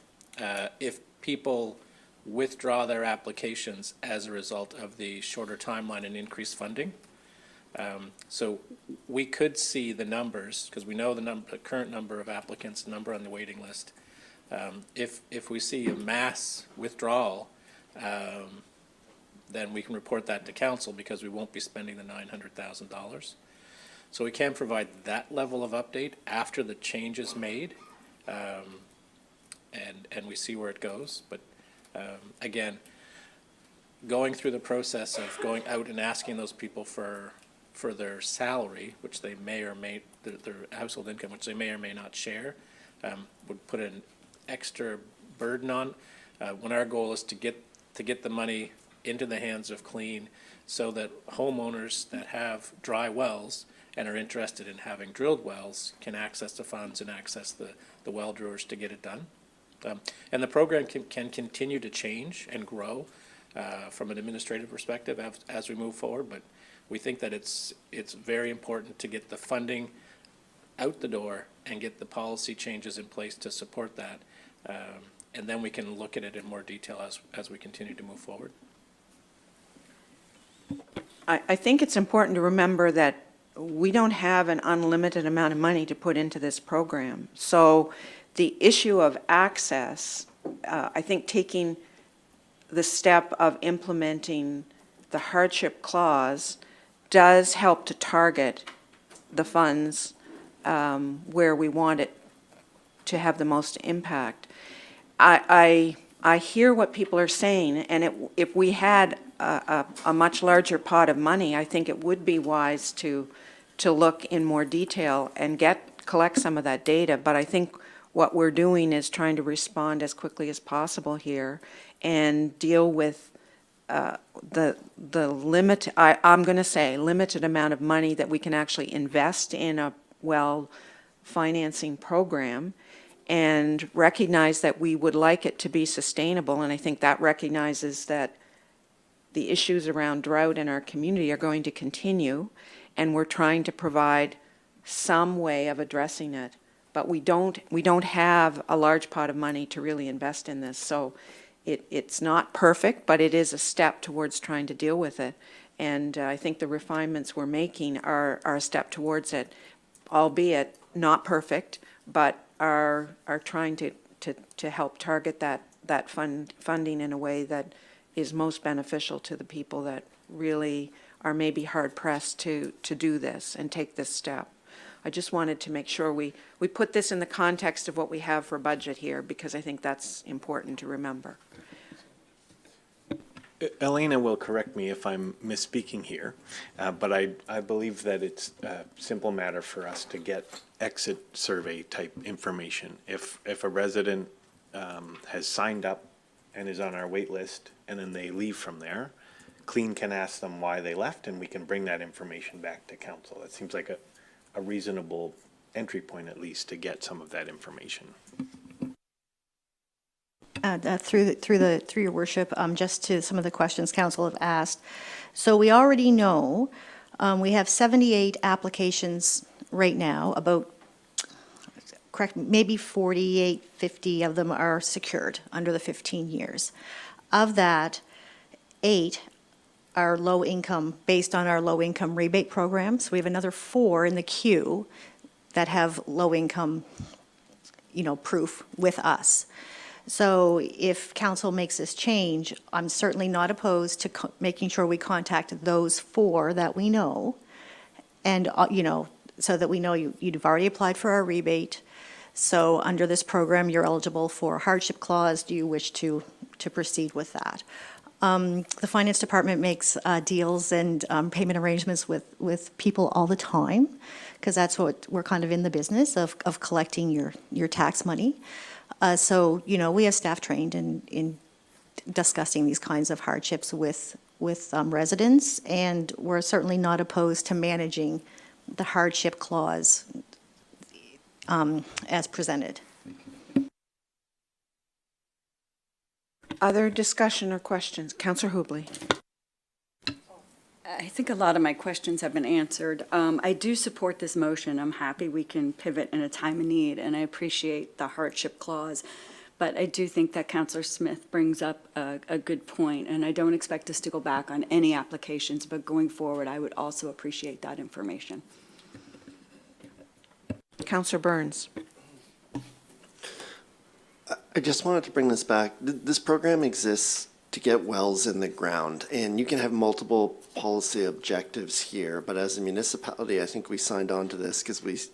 if people withdraw their applications as a result of the shorter timeline and increased funding. So we could see the numbers, because we know the current number of applicants, number on the waiting list. If we see a mass withdrawal, then we can report that to council, because we won't be spending the $900,000. So we can provide that level of update after the change is made, and we see where it goes. But again, going through the process of going out and asking those people for their salary, which they may or may, their household income, which they may or may not share, would put an extra burden on, when our goal is to get the money into the hands of Clean, so that homeowners that have dry wells and are interested in having drilled wells can access the funds and access the well drillers to get it done. And the program can continue to change and grow from an administrative perspective as we move forward, but we think that it's very important to get the funding out the door and get the policy changes in place to support that. And then we can look at it in more detail as we continue to move forward. I think it's important to remember that we don't have an unlimited amount of money to put into this program. So the issue of access, I think taking the step of implementing the hardship clause does help to target the funds where we want it to have the most impact. I hear what people are saying, and if we had a much larger pot of money, I think it would be wise to look in more detail and collect some of that data. But I think what we're doing is trying to respond as quickly as possible here and deal with the limit, I'm going to say, limited amount of money that we can actually invest in a financing program, and recognize that we would like it to be sustainable. And I think that recognizes that the issues around drought in our community are going to continue, and we're trying to provide some way of addressing it. But we don't have a large pot of money to really invest in this. So it's not perfect, but it is a step towards trying to deal with it. And I think the refinements we're making are a step towards it, albeit not perfect, but are trying to help target that funding in a way that is most beneficial to the people that really are maybe hard pressed to do this and take this step. I just wanted to make sure we put this in the context of what we have for budget here, because I think that's important to remember. Elena will correct me if I'm misspeaking here, but I believe that it's a simple matter for us to get exit survey type information. If a resident has signed up and is on our wait list and then they leave from there, Clean can ask them why they left, and we can bring that information back to council. That seems like a reasonable entry point, at least, to get some of that information. Through your worship, just to some of the questions council have asked. So we already know we have 78 applications right now, about, correct, maybe 48, 50 of them are secured under the 15 years. Of that, 8 are low income, based on our low income rebate program. So we have another 4 in the queue that have low income, proof with us. So if council makes this change, I'm certainly not opposed to making sure we contact those 4 that we know, and, so that we know you've already applied for our rebate. So under this program, you're eligible for a hardship clause. Do you wish to proceed with that? The finance department makes deals and payment arrangements with people all the time, because that's what we're kind of in the business of collecting your tax money. So, we have staff trained in discussing these kinds of hardships with residents, and we're certainly not opposed to managing the hardship clause as presented. Other discussion or questions? Councillor Hubley. I think a lot of my questions have been answered. I do support this motion. I'm happy we can pivot in a time of need, and I appreciate the hardship clause. But I do think that Councillor Smith brings up a good point, and I don't expect us to go back on any applications, but going forward, I would also appreciate that information. Councillor Burns. I just wanted to bring this back. This program exists to get wells in the ground, and you can have multiple policy objectives here, but as a municipality, I think we signed on to this because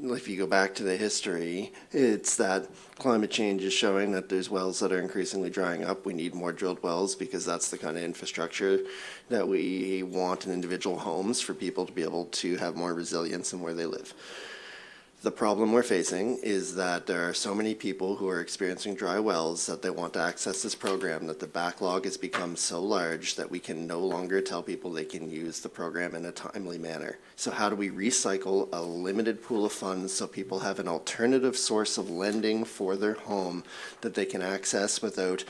if you go back to the history, it's that climate change is showing that there's wells that are increasingly drying up. We need more drilled wells because that's the kind of infrastructure that we want in individual homes for people to be able to have more resilience in where they live. The problem we're facing is that there are so many people who are experiencing dry wells that they want to access this program, that the backlog has become so large that we can no longer tell people they can use the program in a timely manner. So how do we recycle a limited pool of funds so people have an alternative source of lending for their home that they can access without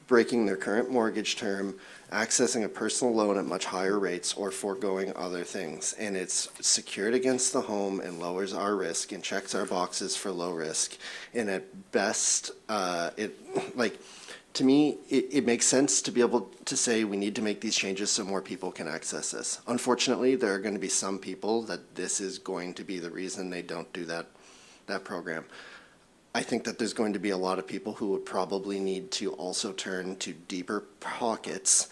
breaking their current mortgage term, accessing a personal loan at much higher rates, or foregoing other things? And it's secured against the home and lowers our risk and checks our boxes for low risk. And at best, to me, it makes sense to be able to say we need to make these changes so more people can access this. Unfortunately, there are going to be some people that this is going to be the reason they don't do that program. I think that there's going to be a lot of people who would probably need to also turn to deeper pockets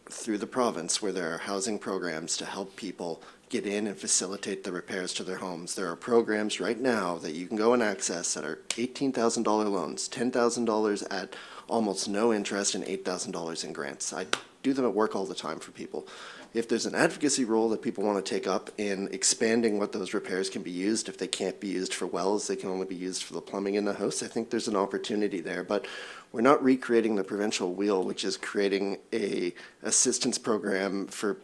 through the province where there are housing programs to help people get in and facilitate the repairs to their homes. There are programs right now that you can go and access that are $18,000 loans, $10,000 at almost no interest, and $8,000 in grants. I do them at work all the time for people. If there's an advocacy role that people want to take up in expanding what those repairs can be used, if they can't be used for wells, they can only be used for the plumbing in the house, I think there's an opportunity there. But we're not recreating the provincial wheel, which is creating a assistance program for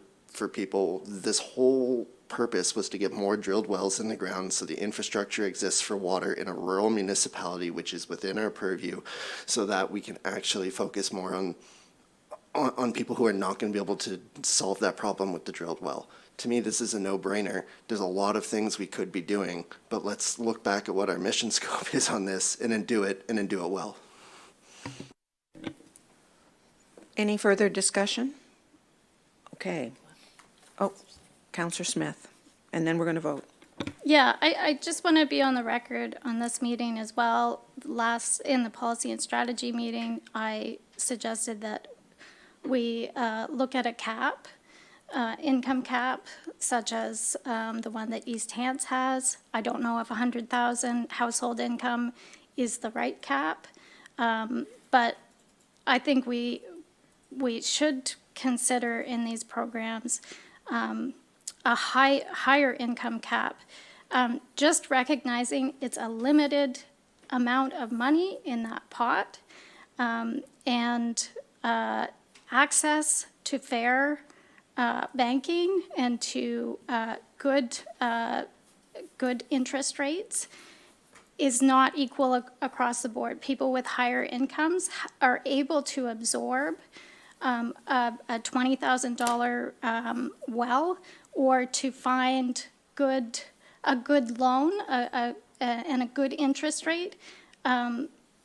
people. This whole purpose was to get more drilled wells in the ground so the infrastructure exists for water in a rural municipality, which is within our purview, so that we can actually focus more on people who are not going to be able to solve that problem with the drilled well. To me, this is a no-brainer. There's a lot of things we could be doing, but let's look back at what our mission scope is on this and then do it well. Any further discussion? Okay. Oh, Councillor Smith, and then we're going to vote. Yeah, I just want to be on the record on this meeting as well. In the policy and strategy meeting, I suggested that we look at a cap, income cap, such as the one that East Hants has. I don't know if 100,000 household income is the right cap, but I think we should consider in these programs a higher income cap, just recognizing it's a limited amount of money in that pot, and access to fair banking and to good interest rates is not equal across the board. People with higher incomes are able to absorb a $20,000 well, or to find a good loan and a good interest rate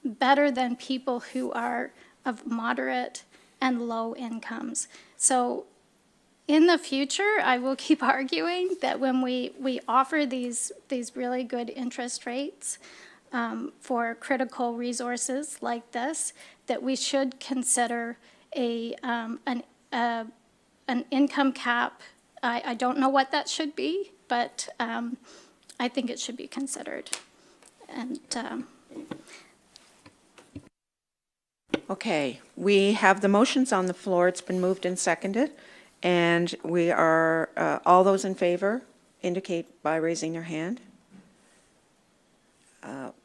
better than people who are of moderate and low incomes. So in the future, I will keep arguing that when we offer these really good interest rates for critical resources like this, that we should consider an income cap. I don't know what that should be, but I think it should be considered. And okay, we have the motions on the floor. It's been moved and seconded, and we are, all those in favor indicate by raising their hand.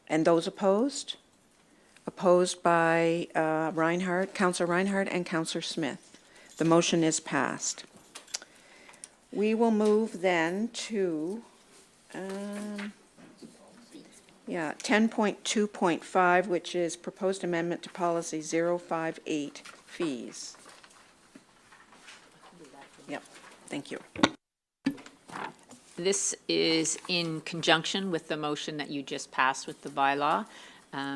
And those opposed? Opposed by Councillor Reinhardt and Councillor Smith. The motion is passed. We will move then to 10.2.5, which is proposed amendment to policy 058, fees. Yep, thank you. This is in conjunction with the motion that you just passed with the bylaw.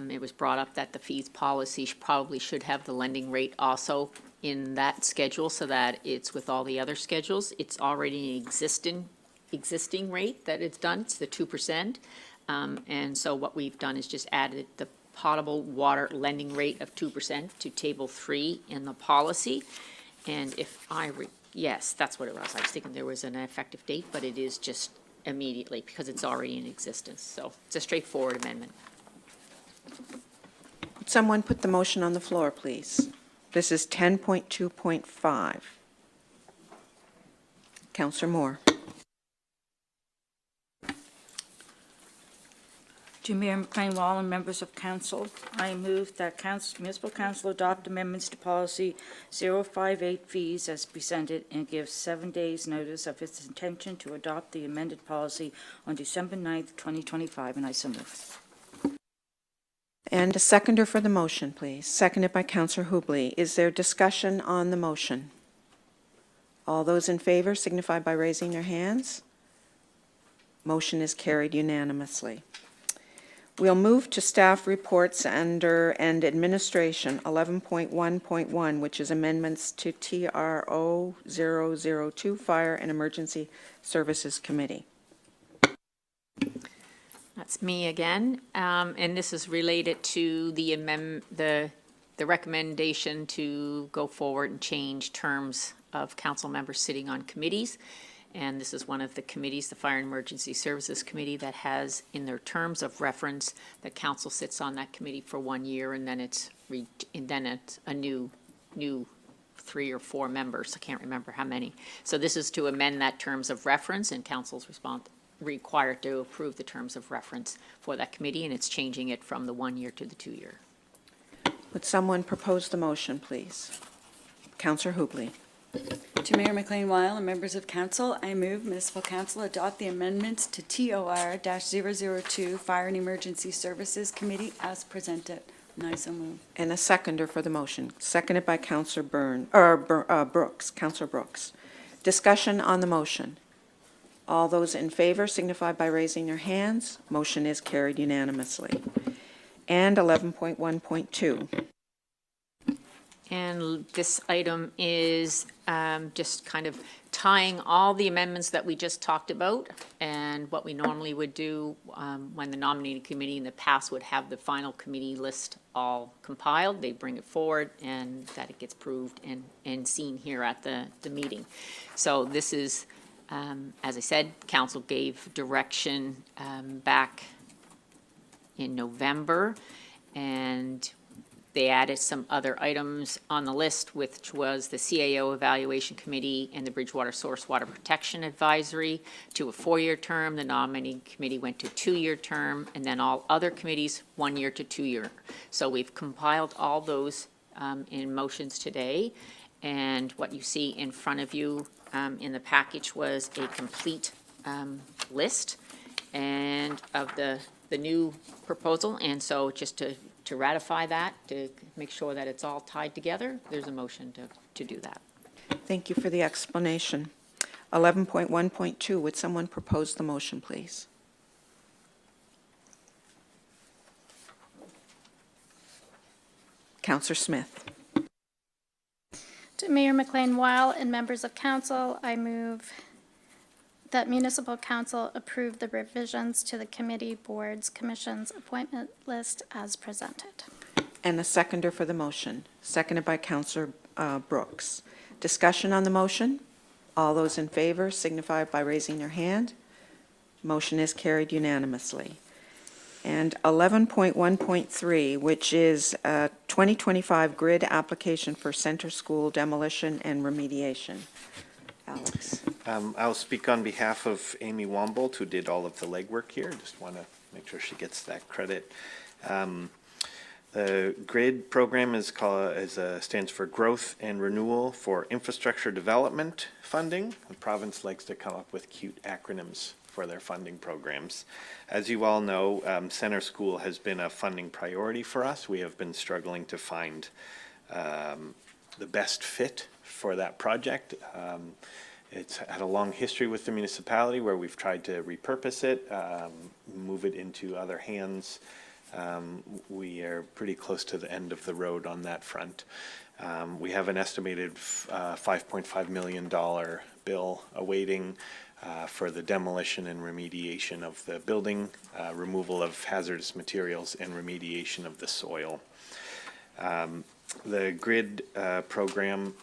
It was brought up that the fees policy probably should have the lending rate also in that schedule so that it's with all the other schedules. It's already an existing rate that it's done. It's the 2%. And so what we've done is just added the potable water lending rate of 2% to table 3 in the policy. And if yes, that's what it was. I was thinking there was an effective date, but it is just immediately because it's already in existence. So it's a straightforward amendment. Would someone put the motion on the floor, please? This is 10.2.5. Councillor Moore. To Mayor McLean Wall and members of council, I move that municipal council adopt amendments to policy 058 fees as presented and give 7 days' notice of its intention to adopt the amended policy on December 9th, 2025, and I so move. And a seconder for the motion, please. Seconded by Councillor Hubley. Is there discussion on the motion? All those in favor signify by raising their hands. Motion is carried unanimously. We'll move to staff reports and administration 11.1.1, which is amendments to TRO 002 Fire and Emergency Services Committee. That's me again, and this is related to the recommendation to go forward and change terms of council members sitting on committees. And this is one of the committees, the Fire and Emergency Services Committee, that has in their terms of reference that council sits on that committee for 1 year, and then it's a new 3 or 4 members. I can't remember how many. So this is to amend that terms of reference, and council's required to approve the terms of reference for that committee, and it's changing it from the 1 year to the 2 year. Would someone propose the motion, please? Councillor Hubley. To Mayor McLean Weil and members of council, I move municipal council adopt the amendments to TOR-002 Fire and Emergency Services Committee as presented. And I so move. And a seconder for the motion, seconded by Councillor Brooks, Councillor Brooks. Discussion on the motion. All those in favor signify by raising their hands. Motion is carried unanimously. And 11.1.2. And this item is just kind of tying all the amendments that we just talked about and what we normally would do when the nominating committee in the past would have the final committee list all compiled. They bring it forward and that it gets proved and seen here at the meeting. So this is, as I said, council gave direction back in November, and they added some other items on the list, which was the CAO Evaluation Committee and the Bridgewater Source Water Protection Advisory to a 4-year term. The nominating committee went to 2-year term, and then all other committees 1 year to 2 year. So we've compiled all those in motions today, and what you see in front of you in the package was a complete list and of the new proposal. And so just to ratify that, to make sure that it's all tied together, there's a motion to do that. Thank you for the explanation. 11.1.2, would someone propose the motion, please? Councillor Smith. To Mayor McLean Weil and members of council, I move that municipal council approve the revisions to the committee, boards, commissions, appointment list as presented. And a seconder for the motion, seconded by Councillor Brooks. Discussion on the motion? All those in favor signify by raising their hand. Motion is carried unanimously. And 11.1.3, which is a 2025 grid application for center school demolition and remediation. Alex. I'll speak on behalf of Amy Wombold, who did all of the legwork here. Just want to make sure she gets that credit. The GRID program stands for Growth and Renewal for Infrastructure Development Funding. The province likes to come up with cute acronyms for their funding programs. As you all know, Center School has been a funding priority for us. We have been struggling to find the best fit for that project. It's had a long history with the municipality where we've tried to repurpose it, move it into other hands. We are pretty close to the end of the road on that front. We have an estimated $5.5 million bill awaiting for the demolition and remediation of the building, removal of hazardous materials, and remediation of the soil. The GRID program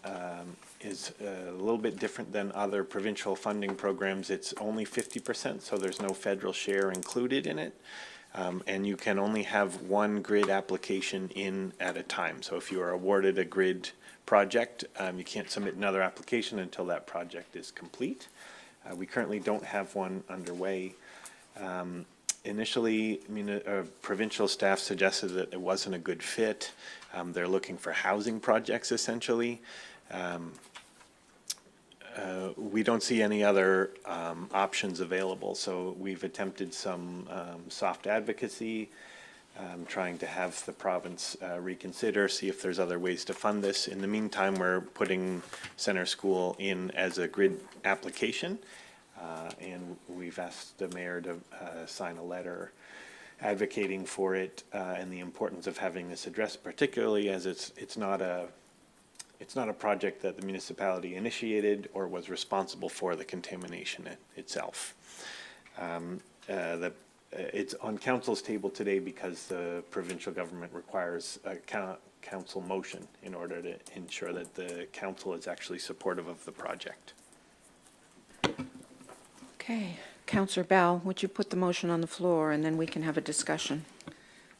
is a little bit different than other provincial funding programs. It's only 50%, so there's no federal share included in it. And you can only have one GRID application in at a time. So if you are awarded a GRID project, you can't submit another application until that project is complete. We currently don't have one underway. initially, provincial staff suggested that it wasn't a good fit. They're looking for housing projects essentially. We don't see any other options available, so we've attempted some soft advocacy, trying to have the province reconsider, see if there's other ways to fund this. In the meantime, we're putting Center School in as a grid application, and we've asked the mayor to sign a letter advocating for it and the importance of having this addressed, particularly as it's not a project that the municipality initiated or was responsible for the contamination itself. It's on council's table today because the provincial government requires a council motion in order to ensure that the council is actually supportive of the project. Okay, Councillor Bell, would you put the motion on the floor and then we can have a discussion?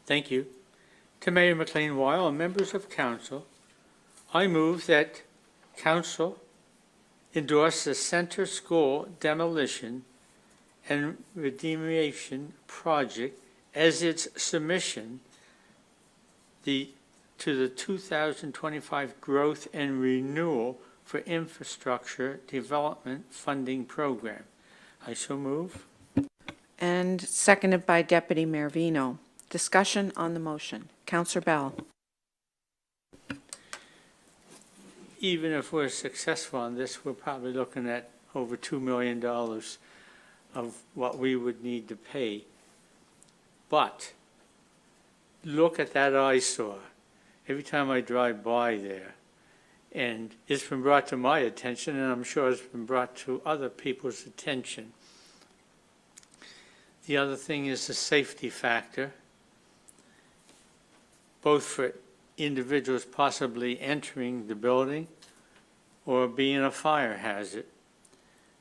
Thank you. To Mayor McLean-Weil and members of council, I move that council endorse the Center School demolition and remediation project as its submission to the 2025 Growth and Renewal for Infrastructure Development Funding Program. I so move. And seconded by Deputy Mayor Vino. Discussion on the motion. Councillor Bell. Even if we're successful on this, we're probably looking at over $2 million of what we would need to pay. But look at that eyesore every time I drive by there. And it's been brought to my attention, and I'm sure it's been brought to other people's attention. The other thing is the safety factor, both for individuals possibly entering the building or being a fire hazard.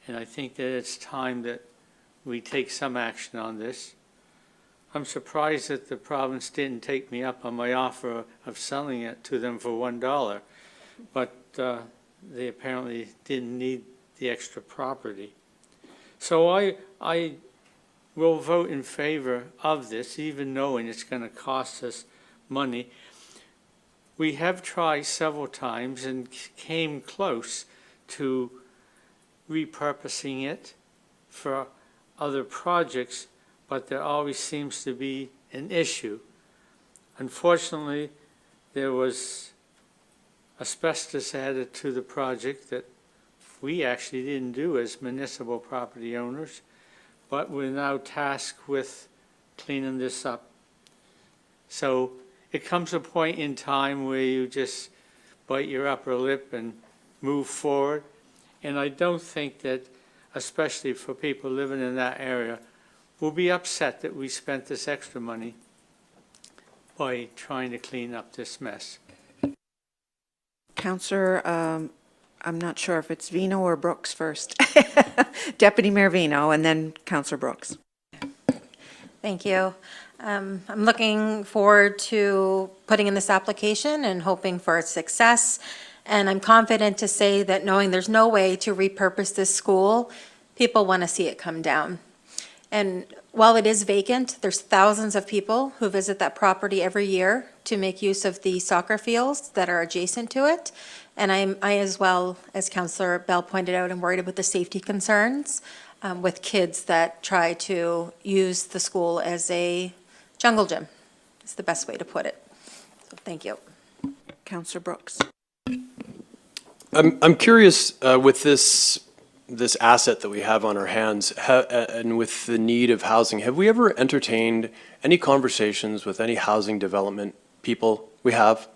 And I think that it's time that we take some action on this. I'm surprised that the province didn't take me up on my offer of selling it to them for $1, but they apparently didn't need the extra property. So I will vote in favor of this, even knowing it's going to cost us money. We have tried several times and came close to repurposing it for other projects, but there always seems to be an issue. Unfortunately, there was asbestos added to the project that we actually didn't do as municipal property owners, but we're now tasked with cleaning this up. So it comes a point in time where you just bite your upper lip and move forward. And I don't think that, especially for people living in that area, will be upset that we spent this extra money by trying to clean up this mess. Councillor, I'm not sure if it's Vino or Brooks first. Deputy Mayor Vino and then Councillor Brooks. Thank you. I'm looking forward to putting in this application and hoping for its success. And I'm confident to say that knowing there's no way to repurpose this school, people want to see it come down. And while it is vacant, there's thousands of people who visit that property every year to make use of the soccer fields that are adjacent to it. And I as well, as Councillor Bell pointed out, am worried about the safety concerns with kids that try to use the school as a jungle gym. It's the best way to put it. So thank you. Councillor Brooks. I'm curious with this asset that we have on our hands and with the need of housing, have we ever entertained any conversations with any housing development people we have?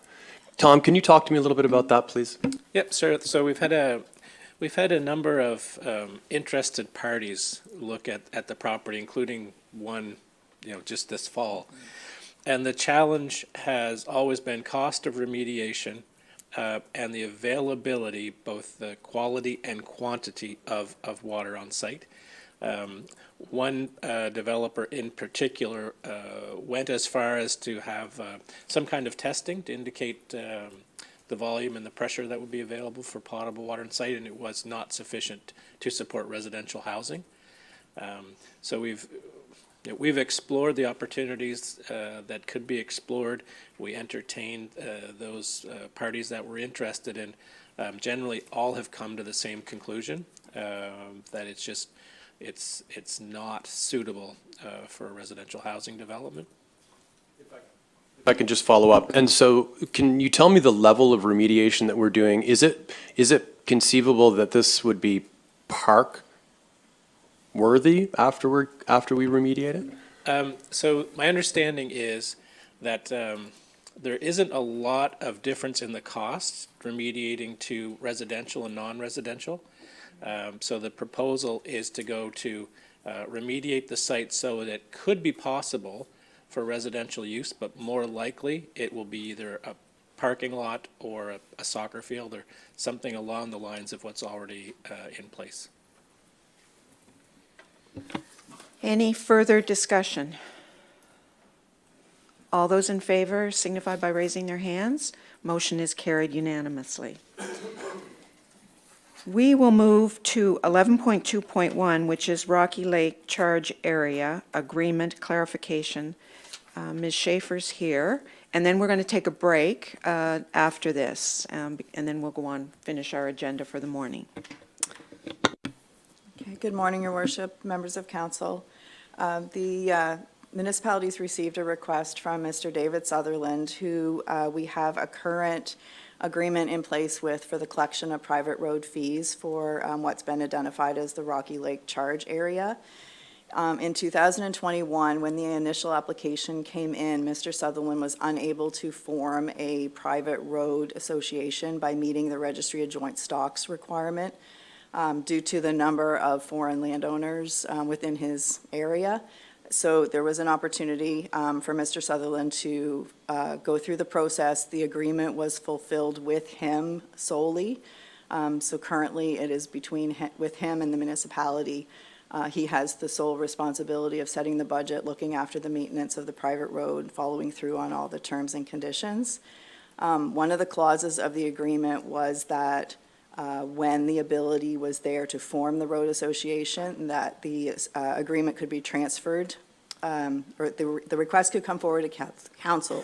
Tom, can you talk to me a little bit about that, please? Yep, sir. So we've had a number of interested parties look at the property, including one, just this fall. And the challenge has always been cost of remediation and the availability, both the quality and quantity of water on site. One developer in particular went as far as to have some kind of testing to indicate the volume and the pressure that would be available for potable water on site, and it was not sufficient to support residential housing. So we've explored the opportunities that could be explored. We entertained those parties that were interested in. Generally, all have come to the same conclusion, that it's not suitable for residential housing development. If I can just follow up. And so can you tell me the level of remediation that we're doing? Is it conceivable that this would be park worthy after we remediate it? So my understanding is that there isn't a lot of difference in the costs remediating to residential and non-residential. So the proposal is to go to remediate the site so that it could be possible for residential use, but more likely it will be either a parking lot or a soccer field or something along the lines of what's already in place. Any further discussion? All those in favor signify by raising their hands. Motion is carried unanimously. We will move to 11.2.1, which is Rocky Lake Charge Area Agreement Clarification. Ms. Schaefer's here, and then we're going to take a break after this, and then we'll go on, finish our agenda for the morning. Okay, good morning, Your Worship, members of council. The municipalities received a request from Mr. David Sutherland, who we have a current agreement in place with for the collection of private road fees for what's been identified as the Rocky Lake Charge Area. In 2021, when the initial application came in, Mr. Sutherland was unable to form a private road association by meeting the Registry of Joint Stocks requirement due to the number of foreign landowners within his area. So there was an opportunity for Mr. Sutherland to go through the process. The agreement was fulfilled with him solely. So currently it is with him and the municipality. He has the sole responsibility of setting the budget, looking after the maintenance of the private road, following through on all the terms and conditions. One of the clauses of the agreement was that when the ability was there to form the road association, that the agreement could be transferred, or the request could come forward to council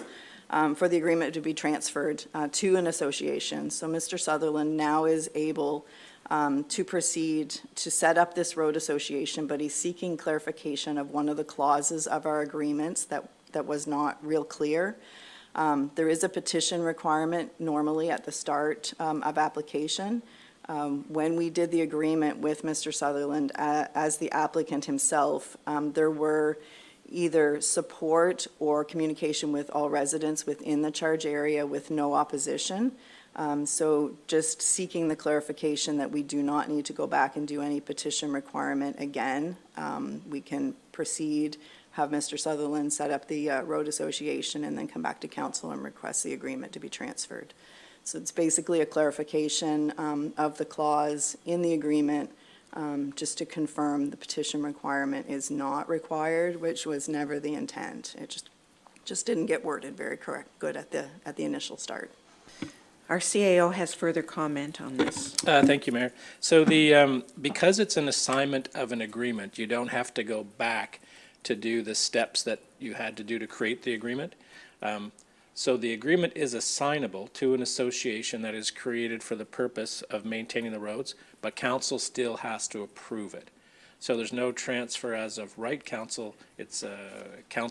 for the agreement to be transferred to an association. So Mr. Sutherland now is able to proceed to set up this road association, but he's seeking clarification of one of the clauses of our agreements that was not real clear. There is a petition requirement normally at the start of application. When we did the agreement with Mr. Sutherland as the applicant himself, there were either support or communication with all residents within the charge area with no opposition. So just seeking the clarification that we do not need to go back and do any petition requirement again. We can proceed, have Mr. Sutherland set up the road association, and then come back to council and request the agreement to be transferred. So it's basically a clarification of the clause in the agreement, just to confirm the petition requirement is not required, which was never the intent. It just didn't get worded very good at the initial start. Our CAO has further comment on this. Thank you, Mayor. So because it's an assignment of an agreement, you don't have to go back to do the steps that you had to do to create the agreement. So the agreement is assignable to an association that is created for the purpose of maintaining the roads, but council still has to approve it. So there's no transfer as of right. Council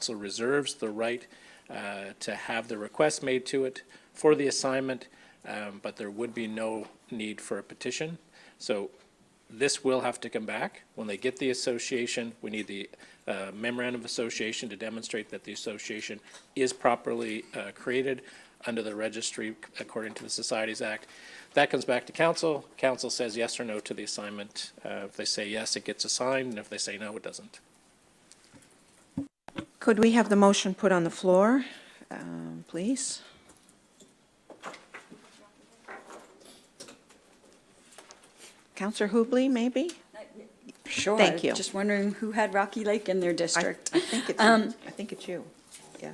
reserves the right to have the request made to it for the assignment. But there would be no need for a petition. So this will have to come back. When they get the association, we need the memorandum of association to demonstrate that the association is properly created under the registry according to the Societies Act. That comes back to council. Council says yes or no to the assignment. If they say yes, it gets assigned, and if they say no, it doesn't. Could we have the motion put on the floor, please? Councillor Hubley, maybe? Sure. Thank you. Just wondering who had Rocky Lake in their district. I think it's you. Yeah.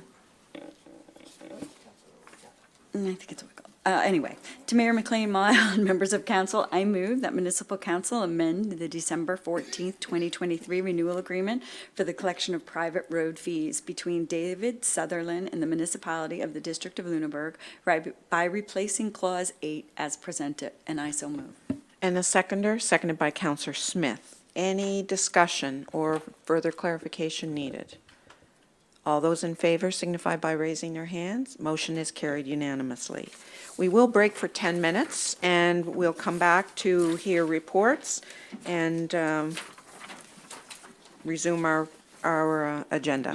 I think it's Wickle. Anyway, to Mayor McLean Mile and members of council, I move that municipal council amend the December 14th, 2023 renewal agreement for the collection of private road fees between David Sutherland and the municipality of the District of Lunenburg by replacing Clause 8 as presented, and I so move. And the seconder, seconded by Counselor Smith. Any discussion or further clarification needed? All those in favor signify by raising their hands. Motion is carried unanimously. We will break for 10 minutes, and we'll come back to hear reports and resume our agenda.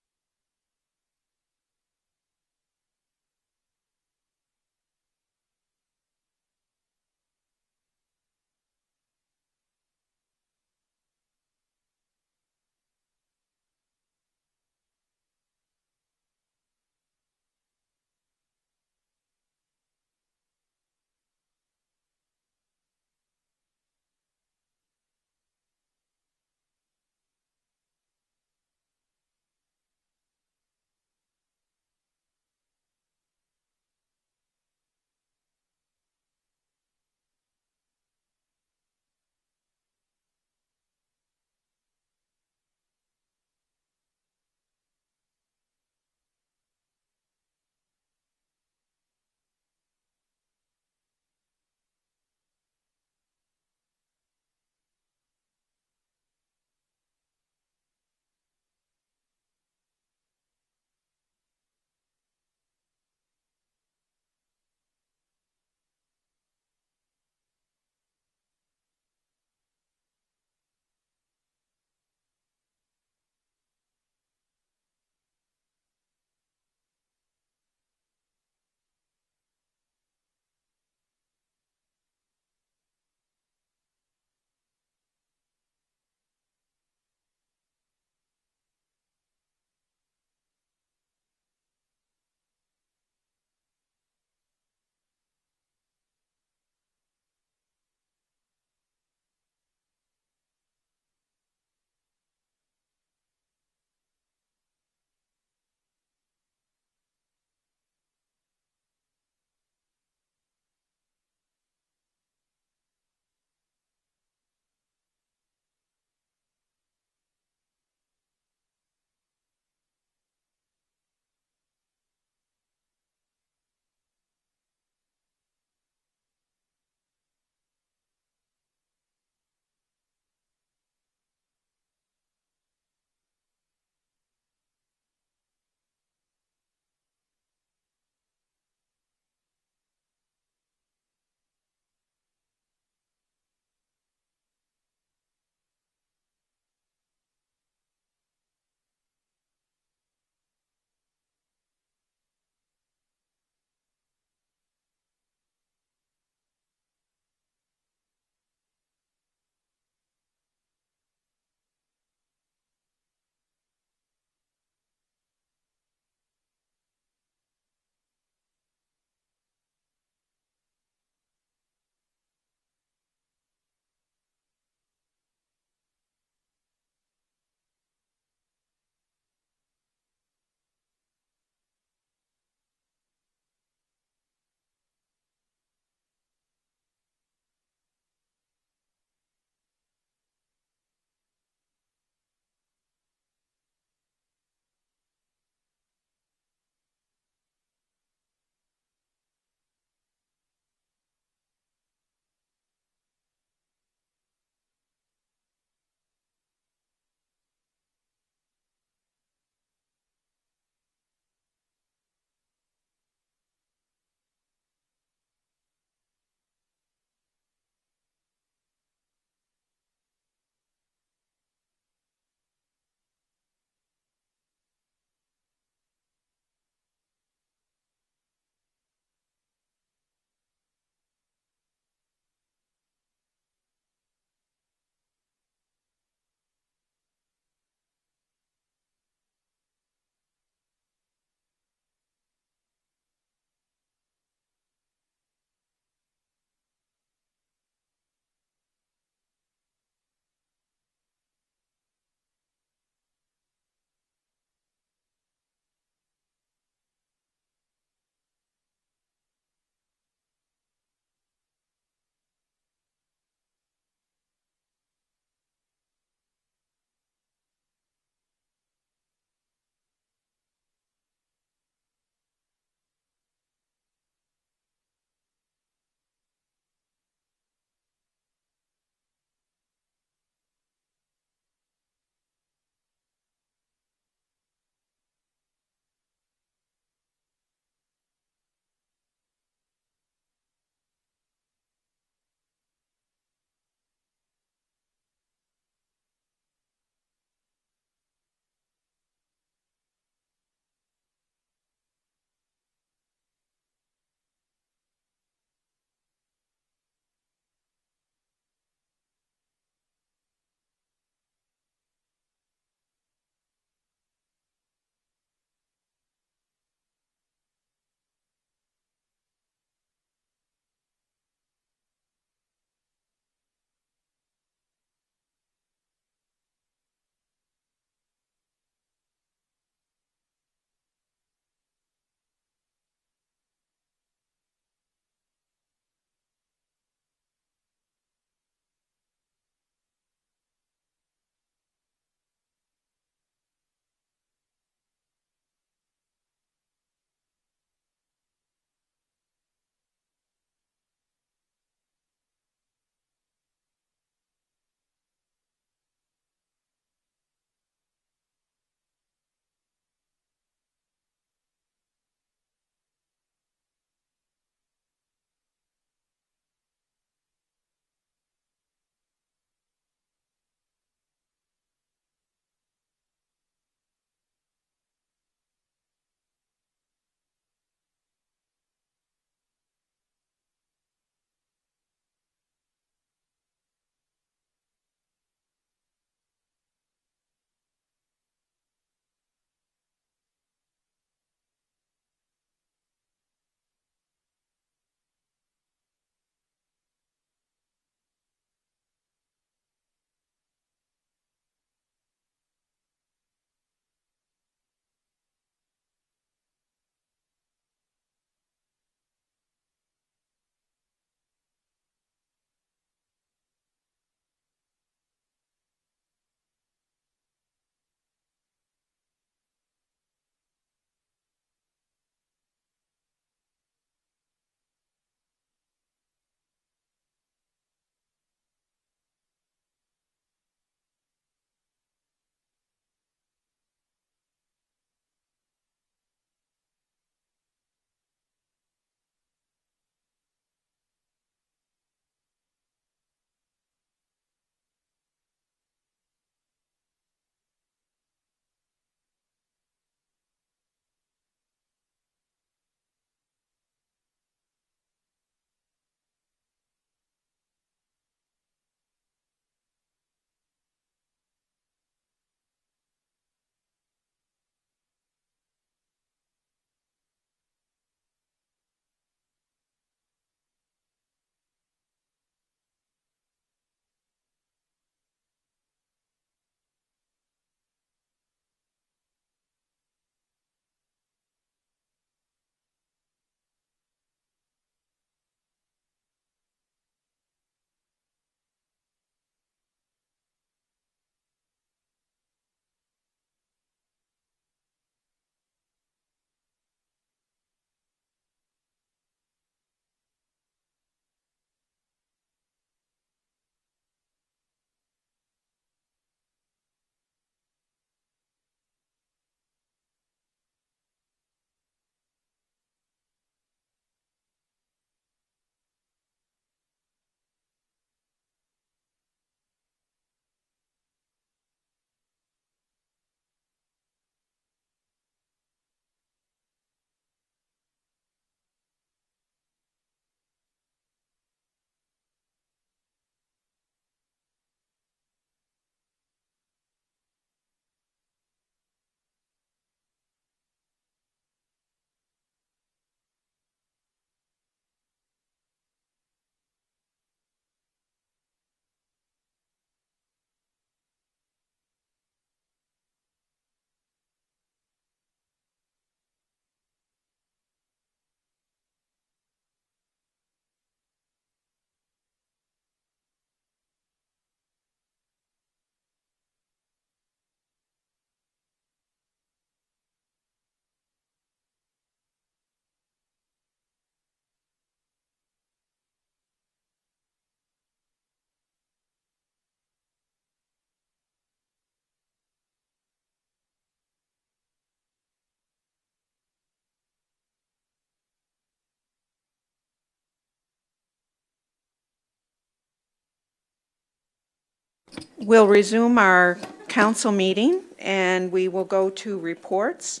We'll resume our council meeting, and we will go to reports,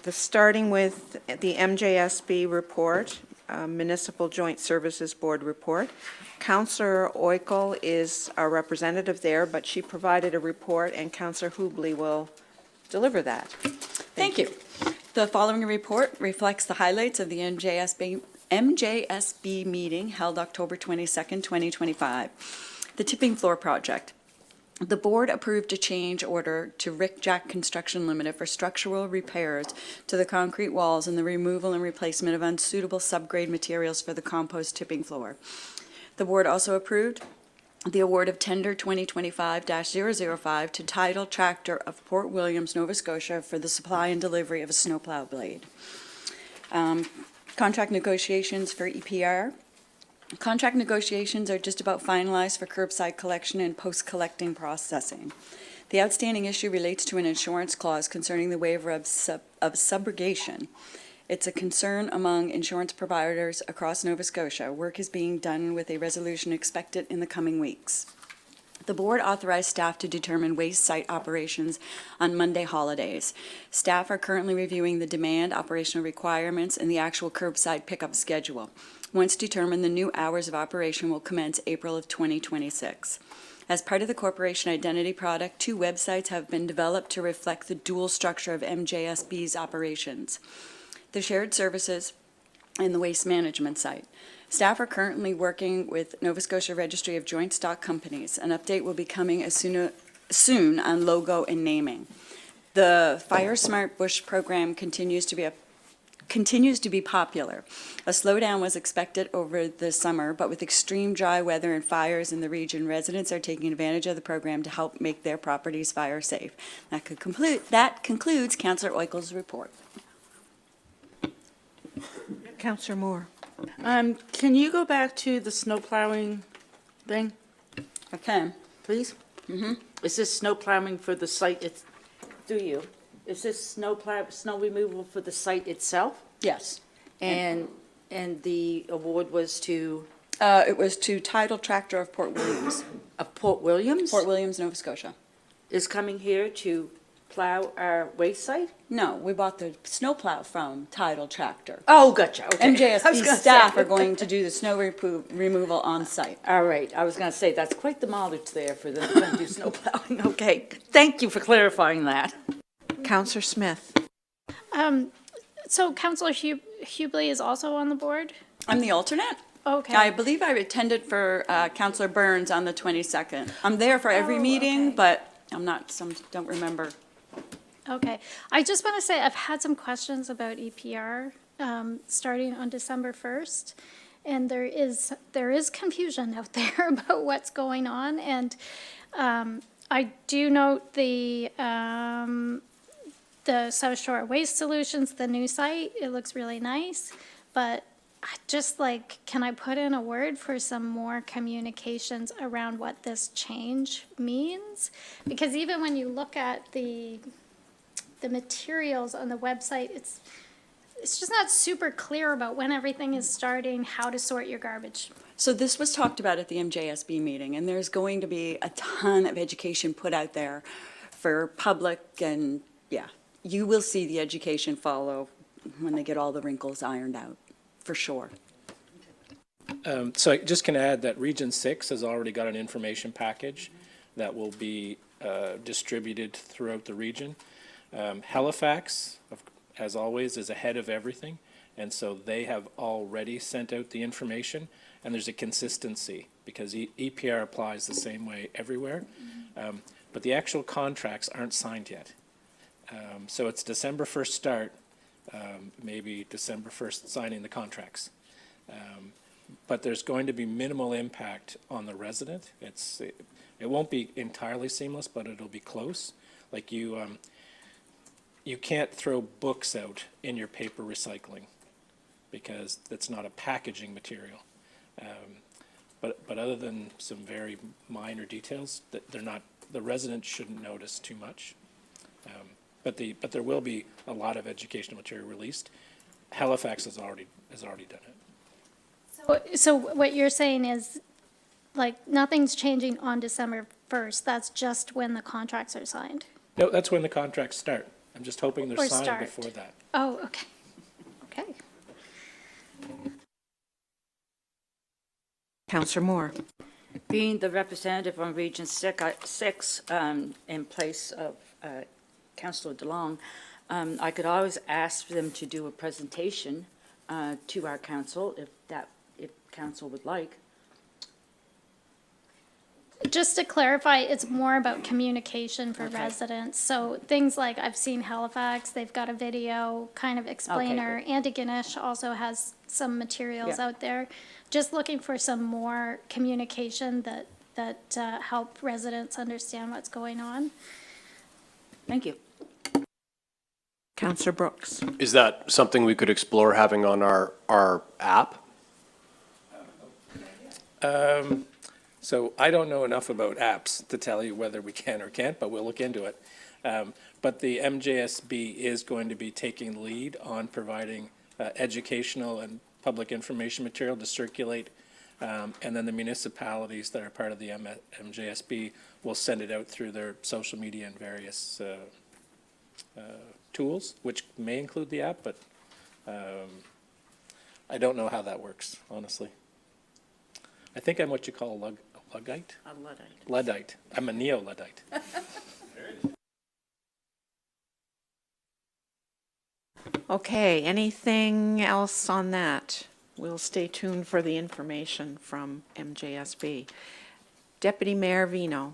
starting with the MJSB report, Municipal Joint Services Board report. Councillor Oikel is our representative there, but she provided a report, and Councillor Hubley will deliver that. Thank you. The following report reflects the highlights of the MJSB meeting held October 22nd, 2025. The Tipping Floor Project. The board approved a change order to Rick Jack Construction Limited for structural repairs to the concrete walls and the removal and replacement of unsuitable subgrade materials for the compost tipping floor. The board also approved the award of tender 2025-005 to Tidal Tractor of Port Williams, Nova Scotia for the supply and delivery of a snowplow blade. Contract negotiations for EPR. Contract negotiations are just about finalized for curbside collection and post-collecting processing. The outstanding issue relates to an insurance clause concerning the waiver of subrogation. It's a concern among insurance providers across Nova Scotia. Work is being done with a resolution expected in the coming weeks. The board authorized staff to determine waste site operations on Monday holidays. Staff are currently reviewing the demand, operational requirements, and the actual curbside pickup schedule. Once determined, the new hours of operation will commence April of 2026. As part of the corporation identity product, 2 websites have been developed to reflect the dual structure of MJSB's operations: the shared services and the waste management site. Staff are currently working with Nova Scotia Registry of Joint Stock Companies. An update will be coming as soon on logo and naming. The Fire Smart Bush program continues to be popular. A slowdown was expected over the summer, but with extreme dry weather and fires in the region, residents are taking advantage of the program to help make their properties fire safe. That concludes Councillor Oikel's report. Councillor Moore. Can you go back to the snow plowing thing, Okay. please? Is this snow plowing for the site, is this snow removal for the site itself? Yes. And the award was to, It was to Tidal Tractor of Port Williams. of Port Williams? Port Williams, Nova Scotia. Is coming here to plow our waste site? No, we bought the snowplow from Tidal Tractor. Oh, gotcha, okay. I was MJSB gonna staff say. are going to do the snow removal on site. All right, I was gonna say, that's quite the mileage there for them to do snow plowing. Okay, thank you for clarifying that. Councillor Smith. So Councillor Hubley is also on the board? I'm the alternate. Okay. I believe I attended for Councillor Burns on the 22nd. I'm there for every meeting, okay. but don't remember. Okay. I just want to say I've had some questions about EPR starting on December 1st. And there is confusion out there about what's going on. And I do note the South Shore Waste Solutions, the new site. It looks really nice. But I just can I put in a word for some more communications around what this change means? Because even when you look at the materials on the website, it's just not super clear about when everything is starting, how to sort your garbage. So this was talked about at the MJSB meeting, and there's going to be a ton of education put out there for public, and you will see the education follow when they get all the wrinkles ironed out, for sure. So I just can add that Region 6 has already got an information package that will be distributed throughout the region. Halifax, as always, is ahead of everything, and so they have already sent out the information, and there's a consistency because EPR applies the same way everywhere, but the actual contracts aren't signed yet. So it's December 1st start, maybe December 1st signing the contracts. But there's going to be minimal impact on the resident. It won't be entirely seamless, but it'll be close. Like you can't throw books out in your paper recycling because that's not a packaging material. But other than some very minor details, the residents shouldn't notice too much. But there will be a lot of educational material released. Halifax has already done it. So what you're saying is, nothing's changing on December 1st. That's just when the contracts are signed. No, that's when the contracts start. I'm just hoping they're Or signed start. before that. Oh, okay. Okay. Councillor Moore. Being the representative on Region 6 in place of Councillor DeLong, I could always ask them to do a presentation to our council if council would like. Just to clarify, it's more about communication for Okay. residents. So things like, I've seen Halifax, they've got a video kind of explainer. Antigonish also has some materials Yeah. out there. Just looking for some more communication that help residents understand what's going on. Thank you. Councillor Brooks. Is that something we could explore having on our app? So I don't know enough about apps to tell you whether we can or can't, but we'll look into it. But the MJSB is going to be taking lead on providing educational and public information material to circulate. And then the municipalities that are part of the MJSB will send it out through their social media and various tools, which may include the app, but I don't know how that works, honestly. I think I'm what you call a Luddite? A Luddite. Luddite. I'm a neo-Luddite. Okay, anything else on that? We'll stay tuned for the information from MJSB. Deputy Mayor Vino.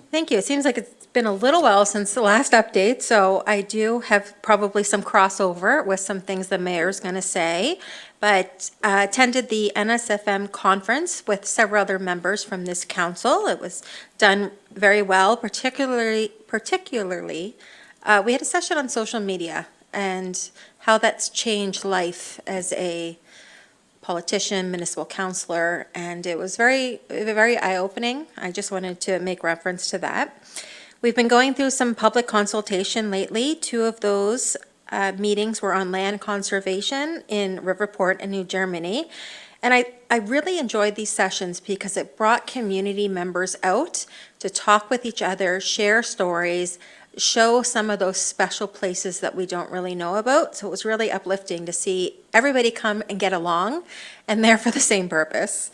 Thank you. It seems like it's been a little while since the last update, so I do have probably some crossover with some things the mayor's going to say, but attended the NSFM conference with several other members from this council. It was done very well, particularly we had a session on social media and how that's changed life as a politician, municipal councillor, and it was very eye-opening. I just wanted to make reference to that. We've been going through some public consultation lately. 2 of those meetings were on land conservation in Riverport and New Germany. And I really enjoyed these sessions because it brought community members out to talk with each other, share stories, show some of those special places that we don't really know about. So it was really uplifting to see everybody come and get along and there for the same purpose.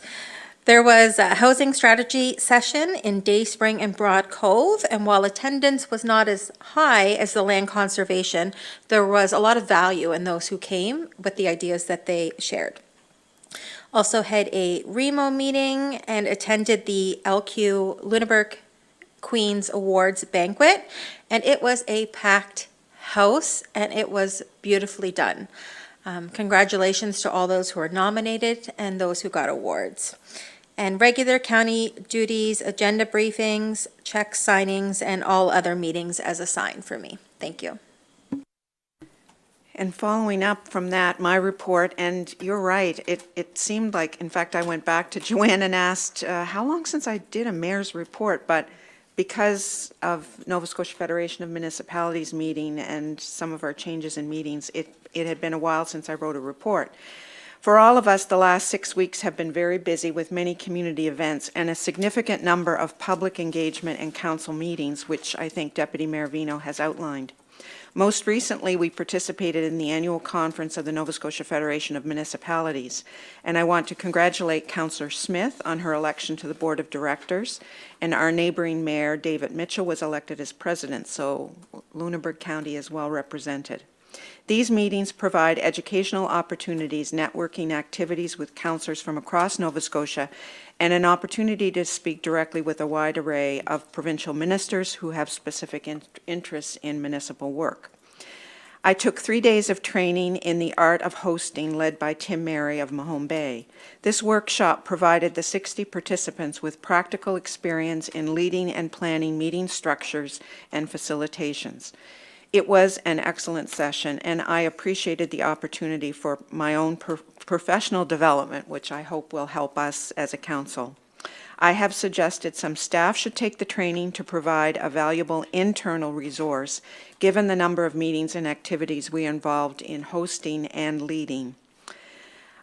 There was a housing strategy session in Dayspring and Broad Cove, and while attendance was not as high as the land conservation, there was a lot of value in those who came with the ideas that they shared. Also had a REMO meeting and attended the LQ Lunenburg Queens Awards banquet, and it was a packed house and it was beautifully done. Congratulations to all those who were nominated and those who got awards. And regular county duties, agenda briefings, check signings, and all other meetings as assigned for me. Thank you. And following up from that, my report, and you're right, it seemed like, in fact, I went back to Joanne and asked how long since I did a mayor's report, but because of Nova Scotia Federation of Municipalities meeting and some of our changes in meetings, it had been a while since I wrote a report. For all of us, the last 6 weeks have been very busy with many community events and a significant number of public engagement and council meetings, which I think Deputy Mayor Vino has outlined. Most recently, we participated in the annual conference of the Nova Scotia Federation of Municipalities, and I want to congratulate Councillor Smith on her election to the Board of Directors, and our neighboring mayor, David Mitchell, was elected as president, so Lunenburg County is well represented. These meetings provide educational opportunities, networking activities with councillors from across Nova Scotia, and an opportunity to speak directly with a wide array of provincial ministers who have specific interests in municipal work. I took 3 days of training in the art of hosting led by Tim Mary of Mahone Bay. This workshop provided the 60 participants with practical experience in leading and planning meeting structures and facilitations. It was an excellent session, and I appreciated the opportunity for my own professional development, which I hope will help us as a council. I have suggested some staff should take the training to provide a valuable internal resource, given the number of meetings and activities we are involved in hosting and leading.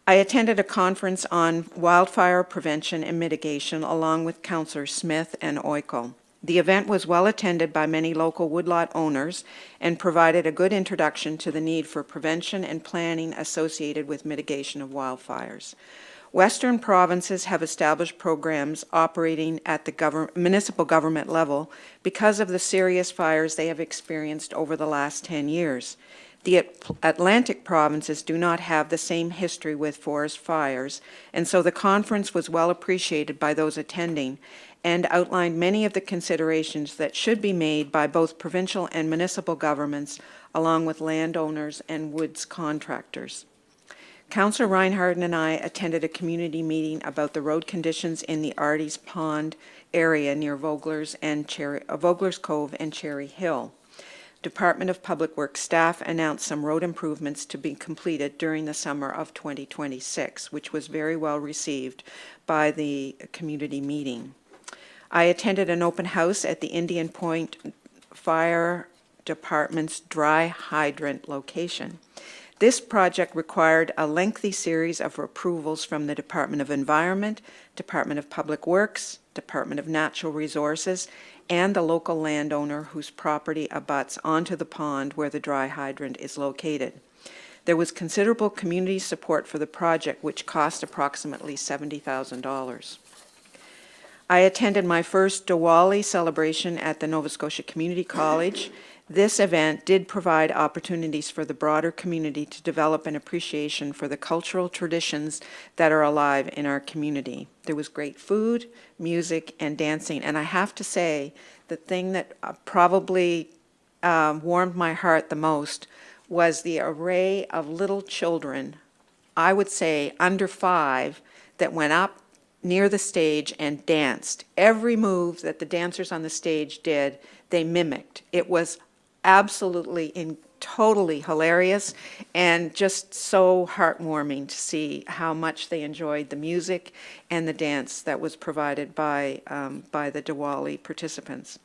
I attended a conference on wildfire prevention and mitigation along with Councillor Smith and Oikel. The event was well attended by many local woodlot owners and provided a good introduction to the need for prevention and planning associated with mitigation of wildfires. Western provinces have established programs operating at the municipal government level because of the serious fires they have experienced over the last 10 years. The Atlantic provinces do not have the same history with forest fires, and so the conference was well appreciated by those attending and outlined many of the considerations that should be made by both provincial and municipal governments, along with landowners and woods contractors. Councillor Reinhardt and I attended a community meeting about the road conditions in the Arties Pond area near Vogler's Cove and Cherry Hill. Department of Public Works staff announced some road improvements to be completed during the summer of 2026, which was very well received by the community meeting. I attended an open house at the Indian Point Fire Department's dry hydrant location. This project required a lengthy series of approvals from the Department of Environment, Department of Public Works, Department of Natural Resources, and the local landowner whose property abuts onto the pond where the dry hydrant is located. There was considerable community support for the project, which cost approximately $70,000. I attended my first Diwali celebration at the Nova Scotia Community College. This event did provide opportunities for the broader community to develop an appreciation for the cultural traditions that are alive in our community. There was great food, music, and dancing, and I have to say, the thing that probably warmed my heart the most was the array of little children, I would say under 5, that went up near the stage and danced. Every move that the dancers on the stage did, they mimicked. It was absolutely totally hilarious and just so heartwarming to see how much they enjoyed the music and the dance that was provided by the Diwali participants.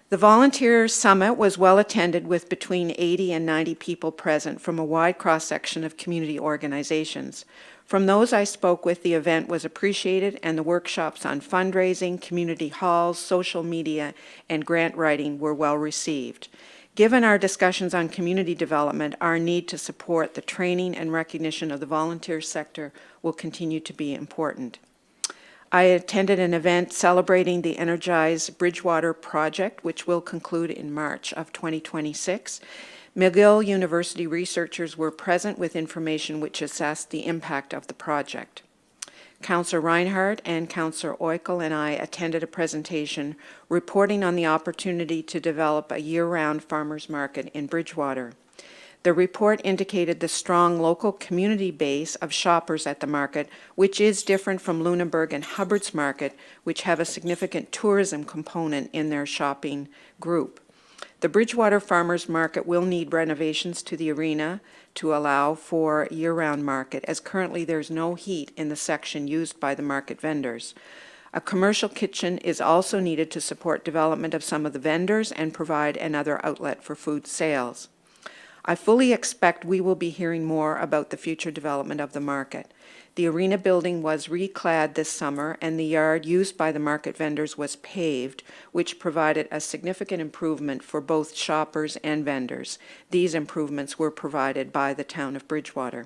The Volunteer Summit was well attended with between 80 and 90 people present from a wide cross-section of community organizations. From those I spoke with, the event was appreciated, and the workshops on fundraising, community halls, social media, and grant writing were well received. Given our discussions on community development, our need to support the training and recognition of the volunteer sector will continue to be important. I attended an event celebrating the Energize Bridgewater project, which will conclude in March of 2026. McGill University researchers were present with information which assessed the impact of the project. Councillor Reinhardt and Councillor Oikel and I attended a presentation reporting on the opportunity to develop a year-round farmers market in Bridgewater. The report indicated the strong local community base of shoppers at the market, which is different from Lunenburg and Hubbard's Market, which have a significant tourism component in their shopping group. The Bridgewater Farmers Market will need renovations to the arena to allow for a year-round market, as currently there's no heat in the section used by the market vendors. A commercial kitchen is also needed to support development of some of the vendors and provide another outlet for food sales. I fully expect we will be hearing more about the future development of the market. The arena building was reclad this summer, and the yard used by the market vendors was paved, which provided a significant improvement for both shoppers and vendors. These improvements were provided by the town of Bridgewater.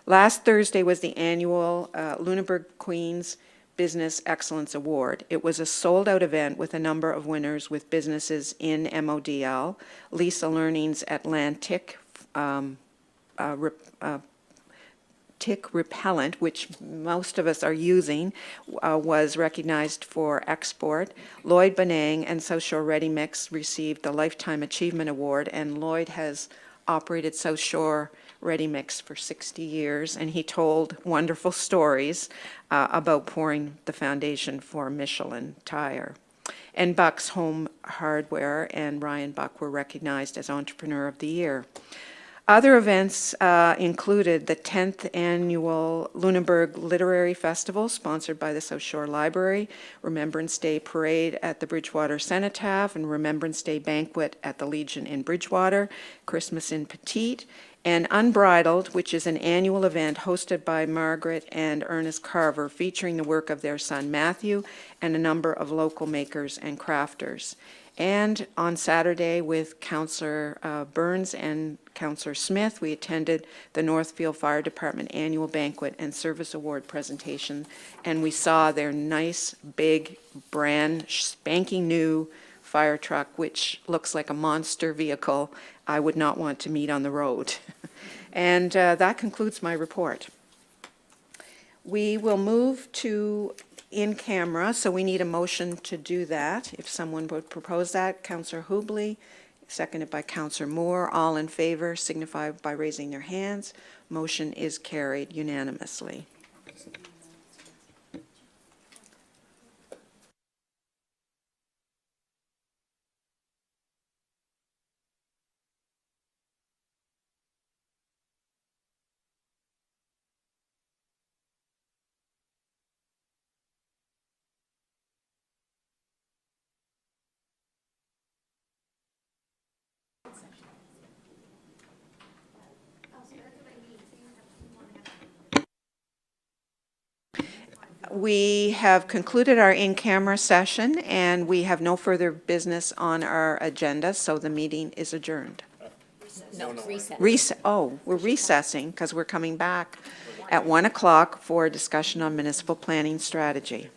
Last Thursday was the annual Lunenburg Queens Business Excellence Award. It was a sold-out event with a number of winners with businesses in MODL, Lisa Learning's Atlantic tick repellent, which most of us are using, was recognized for export. Lloyd Benang and South Shore Ready Mix received the Lifetime Achievement Award, and Lloyd has operated South Shore Ready Mix for 60 years, and he told wonderful stories about pouring the foundation for Michelin tire. And Buck's Home Hardware and Ryan Buck were recognized as Entrepreneur of the Year. Other events included the 10th Annual Lunenburg Literary Festival, sponsored by the South Shore Library, Remembrance Day Parade at the Bridgewater Cenotaph, and Remembrance Day Banquet at the Legion in Bridgewater, Christmas in Petite, and Unbridled, which is an annual event hosted by Margaret and Ernest Carver, featuring the work of their son Matthew and a number of local makers and crafters. And on Saturday, with Councillor Burns and Councillor Smith, we attended the Northfield Fire Department Annual Banquet and Service Award presentation, and we saw their nice, big, brand spanking new fire truck, which looks like a monster vehicle I would not want to meet on the road. And that concludes my report. We will move to in camera, so we need a motion to do that. If someone would propose that, Councillor Hubley, seconded by Councillor Moore. All in favor signify by raising their hands. Motion is carried unanimously. We have concluded our in-camera session, and we have no further business on our agenda, so the meeting is adjourned. No, recess. Oh, we're recessing because we're coming back at 1 o'clock for a discussion on municipal planning strategy.